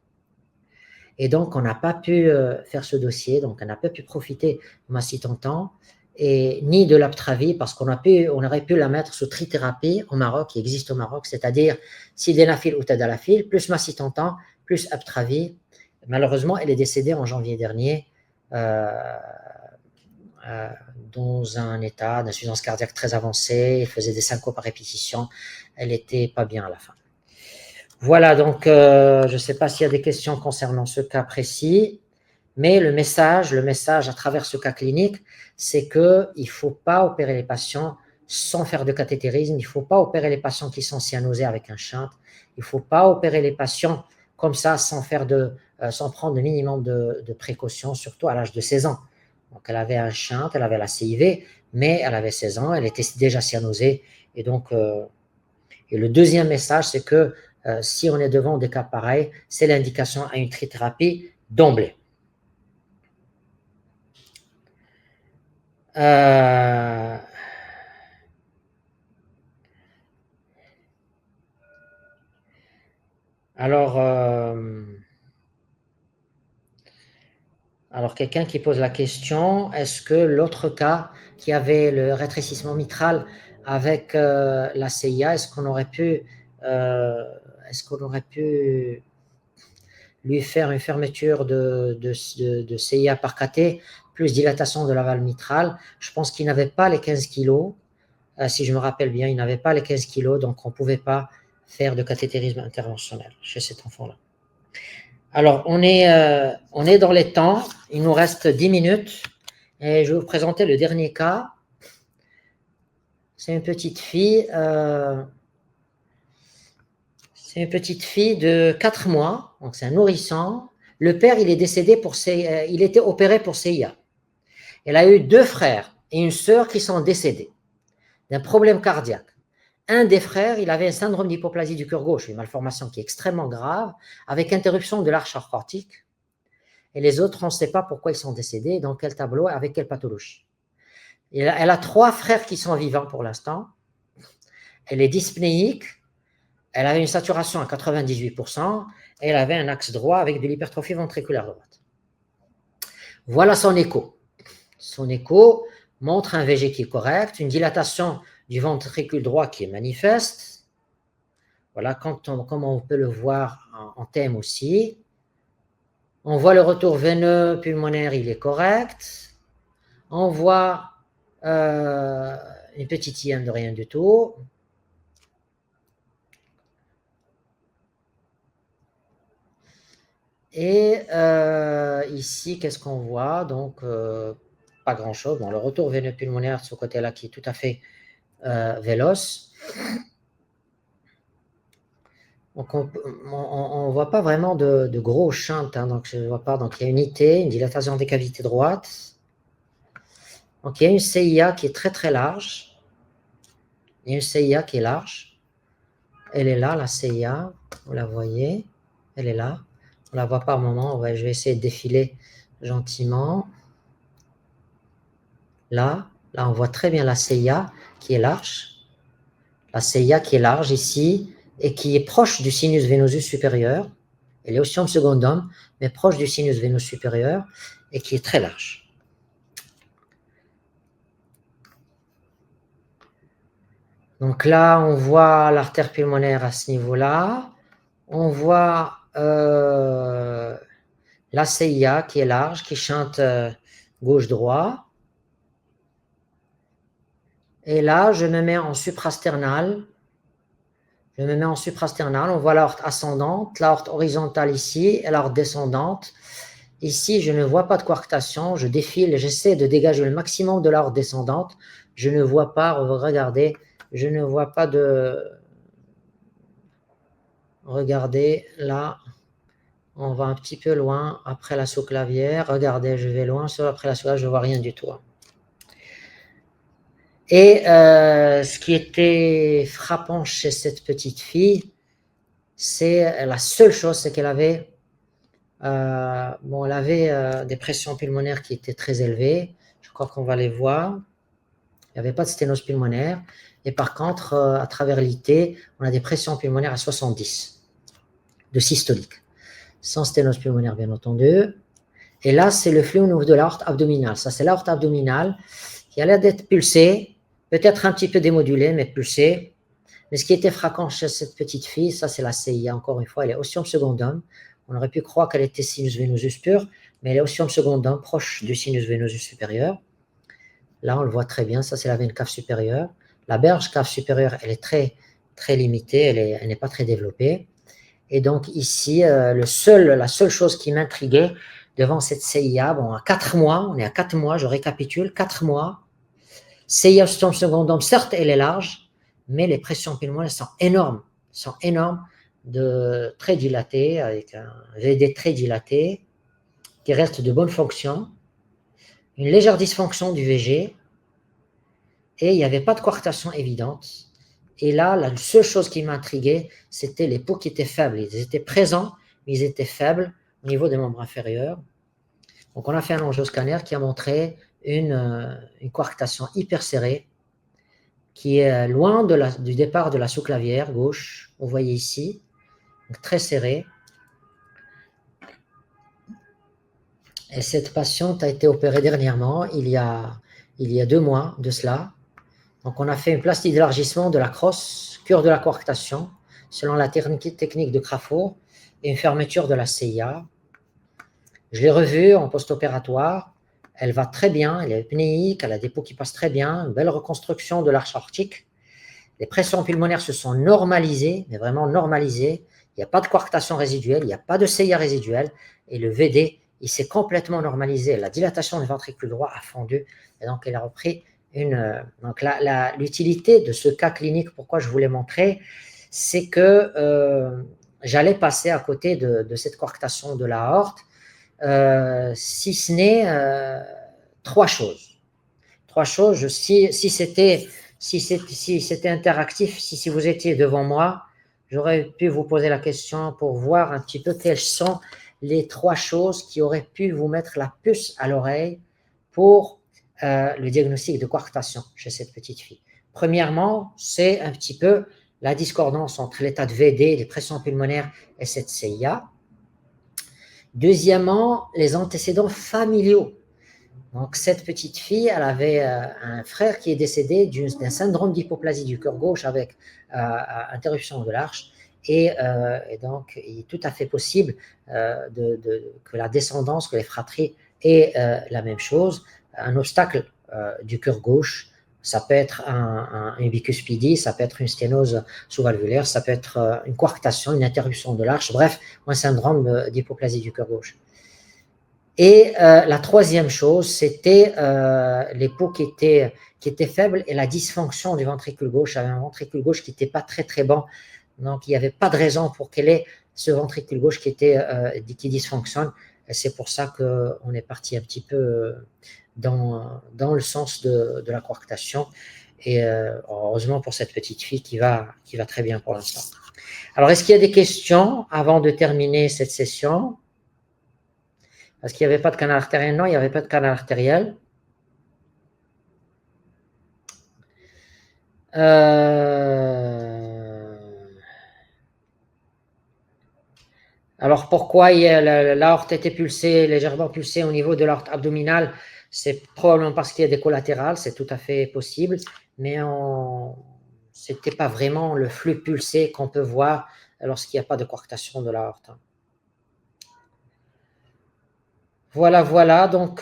Et donc, on n'a pas pu faire ce dossier, donc on n'a pas pu profiter de macitentan et ni de l'Aptravie parce qu'on aurait pu la mettre sous trithérapie au Maroc, qui existe au Maroc, c'est-à-dire sildenafil ou tadalafil, plus macitentan, plus Aptravie. Malheureusement, elle est décédée en janvier dernier dans un état d'insuffisance cardiaque très avancé, elle faisait des syncopes à répétition, elle n'était pas bien à la fin. Voilà, donc je ne sais pas s'il y a des questions concernant ce cas précis, mais le message à travers ce cas clinique, c'est qu'il ne faut pas opérer les patients sans faire de cathétérisme, il ne faut pas opérer les patients qui sont cyanosés avec un shunt, il ne faut pas opérer les patients comme ça sans prendre le minimum de précautions, surtout à l'âge de 16 ans. Donc elle avait un shunt, elle avait la CIV, mais elle avait 16 ans, elle était déjà cyanosée. Et donc, et le deuxième message, c'est que si on est devant des cas pareils, c'est l'indication à une trithérapie d'emblée. Alors quelqu'un qui pose la question, est-ce que l'autre cas qui avait le rétrécissement mitral avec la CIA, est-ce qu'on aurait pu lui faire une fermeture de CIA par cathé, plus dilatation de la valve mitrale? Je pense qu'il n'avait pas les 15 kilos. Si je me rappelle bien, il n'avait pas les 15 kilos, donc on ne pouvait pas faire de cathétérisme interventionnel chez cet enfant-là. Alors, on est dans les temps, il nous reste 10 minutes, et je vais vous présenter le dernier cas. C'est une petite fille, de 4 mois, donc c'est un nourrisson. Le père, il est décédé il était opéré pour CIA. Elle a eu 2 frères et une sœur qui sont décédés d'un problème cardiaque. Un des frères, il avait un syndrome d'hypoplasie du cœur gauche, une malformation qui est extrêmement grave, avec interruption de l'arche aortique. Et les autres, on ne sait pas pourquoi ils sont décédés, dans quel tableau, avec quelle pathologie. Elle a 3 frères qui sont vivants pour l'instant. Elle est dyspnéique. Elle avait une saturation à 98%. Et elle avait un axe droit avec de l'hypertrophie ventriculaire droite. Voilà son écho. Son écho montre un VG qui est correct, une dilatation du ventricule droit qui est manifeste. Voilà, comme on peut le voir en thème aussi. On voit le retour veineux pulmonaire, il est correct. On voit une petite hyène de rien du tout. Et ici, qu'est-ce qu'on voit? Donc, pas grand-chose. Bon, le retour veineux pulmonaire de ce côté-là qui est tout à fait véloce. Donc, on ne voit pas vraiment de gros shunts. Hein, donc, je ne vois pas. Donc, il y a une IT, une dilatation des cavités droites. Donc, il y a une CIA qui est très, très large. Il y a une CIA qui est large. Elle est là, la CIA. Vous la voyez. Elle est là. On ne la voit pas au moment. Ouais, je vais essayer de défiler gentiment. Là, on voit très bien la CIA qui est large. La CIA qui est large ici et qui est proche du sinus venosus supérieur. Elle est au sium secundum, mais proche du sinus veineux supérieur et qui est très large. Donc là, on voit l'artère pulmonaire à ce niveau-là. On voit la CIA qui est large, qui chante gauche-droit. Et là, je me mets en suprasternal. On voit l'aorte ascendante, l'aorte horizontale ici et l'aorte descendante. Ici, je ne vois pas de coarctation. Je défile, j'essaie de dégager le maximum de l'aorte descendante. Je ne vois pas, regardez, je ne vois pas de... Regardez, là, on va un petit peu loin après la sous-clavière. Regardez, je vais loin, après la sous-clavière, je ne vois rien du tout. Et ce qui était frappant chez cette petite fille, c'est la seule chose, c'est qu'elle avait, elle avait des pressions pulmonaires qui étaient très élevées. Je crois qu'on va les voir. Il n'y avait pas de sténose pulmonaire. Et par contre, à travers l'IT, on a des pressions pulmonaires à 70 de systolique. sans sténose pulmonaire bien entendu. Et là, c'est le flux au niveau de l'aorte abdominale. Ça, c'est l'aorte abdominale qui a l'air d'être pulsée, peut-être un petit peu démodulée, mais pulsée. Mais ce qui était frappant chez cette petite fille, ça c'est la CIA, encore une fois, elle est ostium secundum. On aurait pu croire qu'elle était sinus venosus pur, mais elle est ostium secundum, proche du sinus venosus supérieur. Là, on le voit très bien, ça c'est la veine cave supérieure. La berge cave supérieure, elle est très, très limitée, elle n'est pas très développée. Et donc ici, la seule chose qui m'intriguait devant cette CIA, bon, à 4 mois, on est à 4 mois, je récapitule, 4 mois, CIA ostium secundum, certes, elle est large, mais les pressions pulmonaires sont énormes, très dilatées, avec un VD très dilaté, qui reste de bonne fonction, une légère dysfonction du VG, et il n'y avait pas de coarctation évidente. Et là, la seule chose qui m'intriguait, c'était les peaux qui étaient faibles. Ils étaient présents, mais ils étaient faibles au niveau des membres inférieurs. Donc, on a fait un angioscanner qui a montré une coarctation hyper serrée, qui est loin du départ de la sous-clavière gauche. Vous voyez ici, donc très serrée. Et cette patiente a été opérée dernièrement, il y a 2 mois de cela. Donc, on a fait une plastie d'élargissement de la crosse, cure de la coarctation, selon la technique de Crafoord, et une fermeture de la CIA. Je l'ai revue en post-opératoire. Elle va très bien, elle est pnéique, elle a des peaux qui passent très bien, une belle reconstruction de l'arche aortique. Les pressions pulmonaires se sont normalisées, mais vraiment normalisées. Il n'y a pas de coarctation résiduelle, il n'y a pas de CIA résiduelle. Et le VD, il s'est complètement normalisé. La dilatation du ventricule droit a fondu. Et donc, elle a repris donc l'utilité de ce cas clinique, pourquoi je voulais montrer, c'est que j'allais passer à côté de cette coarctation de l'aorte, si ce n'est 3 choses. 3 choses, si c'était interactif, si vous étiez devant moi, j'aurais pu vous poser la question pour voir un petit peu quelles sont les 3 choses qui auraient pu vous mettre la puce à l'oreille pour le diagnostic de coarctation chez cette petite fille. Premièrement, c'est un petit peu la discordance entre l'état de VD, les pressions pulmonaires et cette CIA. Deuxièmement, les antécédents familiaux. Donc, cette petite fille, elle avait un frère qui est décédé d'un syndrome d'hypoplasie du cœur gauche avec interruption de l'arche. Et donc, il est tout à fait possible que la descendance, que les fratries aient la même chose. Un obstacle du cœur gauche, ça peut être une bicuspidie, ça peut être une sténose sous-valvulaire, ça peut être une coarctation, une interruption de l'arche, bref, un syndrome d'hypoplasie du cœur gauche. Et la troisième chose, c'était les peaux qui étaient faibles et la dysfonction du ventricule gauche. J'avais un ventricule gauche qui n'était pas très très bon, donc il n'y avait pas de raison pour qu'elle ait ce ventricule gauche qui dysfonctionne. Et c'est pour ça qu'on est parti un petit peu dans le sens de la coarctation. Et heureusement pour cette petite fille qui va très bien pour l'instant. Alors, est-ce qu'il y a des questions avant de terminer cette session ? Parce qu'il n'y avait pas de canal artériel. Non, il n'y avait pas de canal artériel. Alors, pourquoi l'aorte était pulsée, légèrement pulsée au niveau de l'aorte abdominale? C'est probablement parce qu'il y a des collatérales, c'est tout à fait possible, mais ce n'était pas vraiment le flux pulsé qu'on peut voir lorsqu'il n'y a pas de coarctation de l'aorte. Voilà. Donc,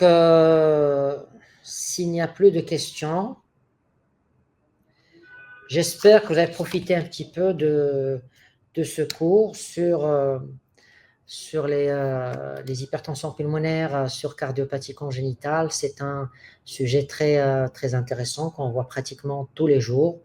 s'il n'y a plus de questions, j'espère que vous avez profité un petit peu de ce cours sur les hypertensions pulmonaires, sur cardiopathie congénitale. C'est un sujet très, très intéressant qu'on voit pratiquement tous les jours.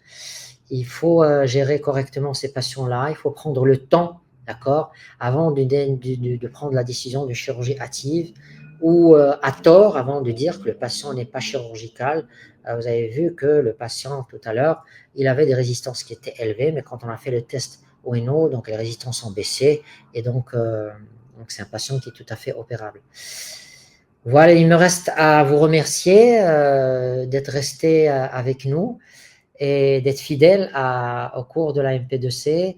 Il faut gérer correctement ces patients-là. Il faut prendre le temps, d'accord, avant de prendre la décision de chirurgie hâtive ou à tort, avant de dire que le patient n'est pas chirurgical. Vous avez vu que le patient, tout à l'heure, il avait des résistances qui étaient élevées, mais quand on a fait le test ONO, donc les résistances ont baissé, et donc c'est un patient qui est tout à fait opérable. Voilà, il me reste à vous remercier d'être resté avec nous et d'être fidèle au cours de la MP2C.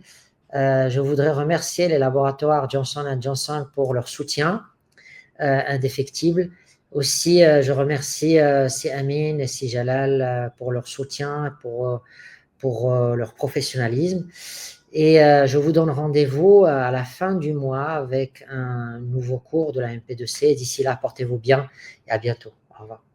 Je voudrais remercier les laboratoires Johnson & Johnson pour leur soutien indéfectible. Aussi, je remercie Si Amin et Si Jalal pour leur soutien, pour leur professionnalisme. Et je vous donne rendez-vous à la fin du mois avec un nouveau cours de la MP2C. D'ici là, portez-vous bien et à bientôt. Au revoir.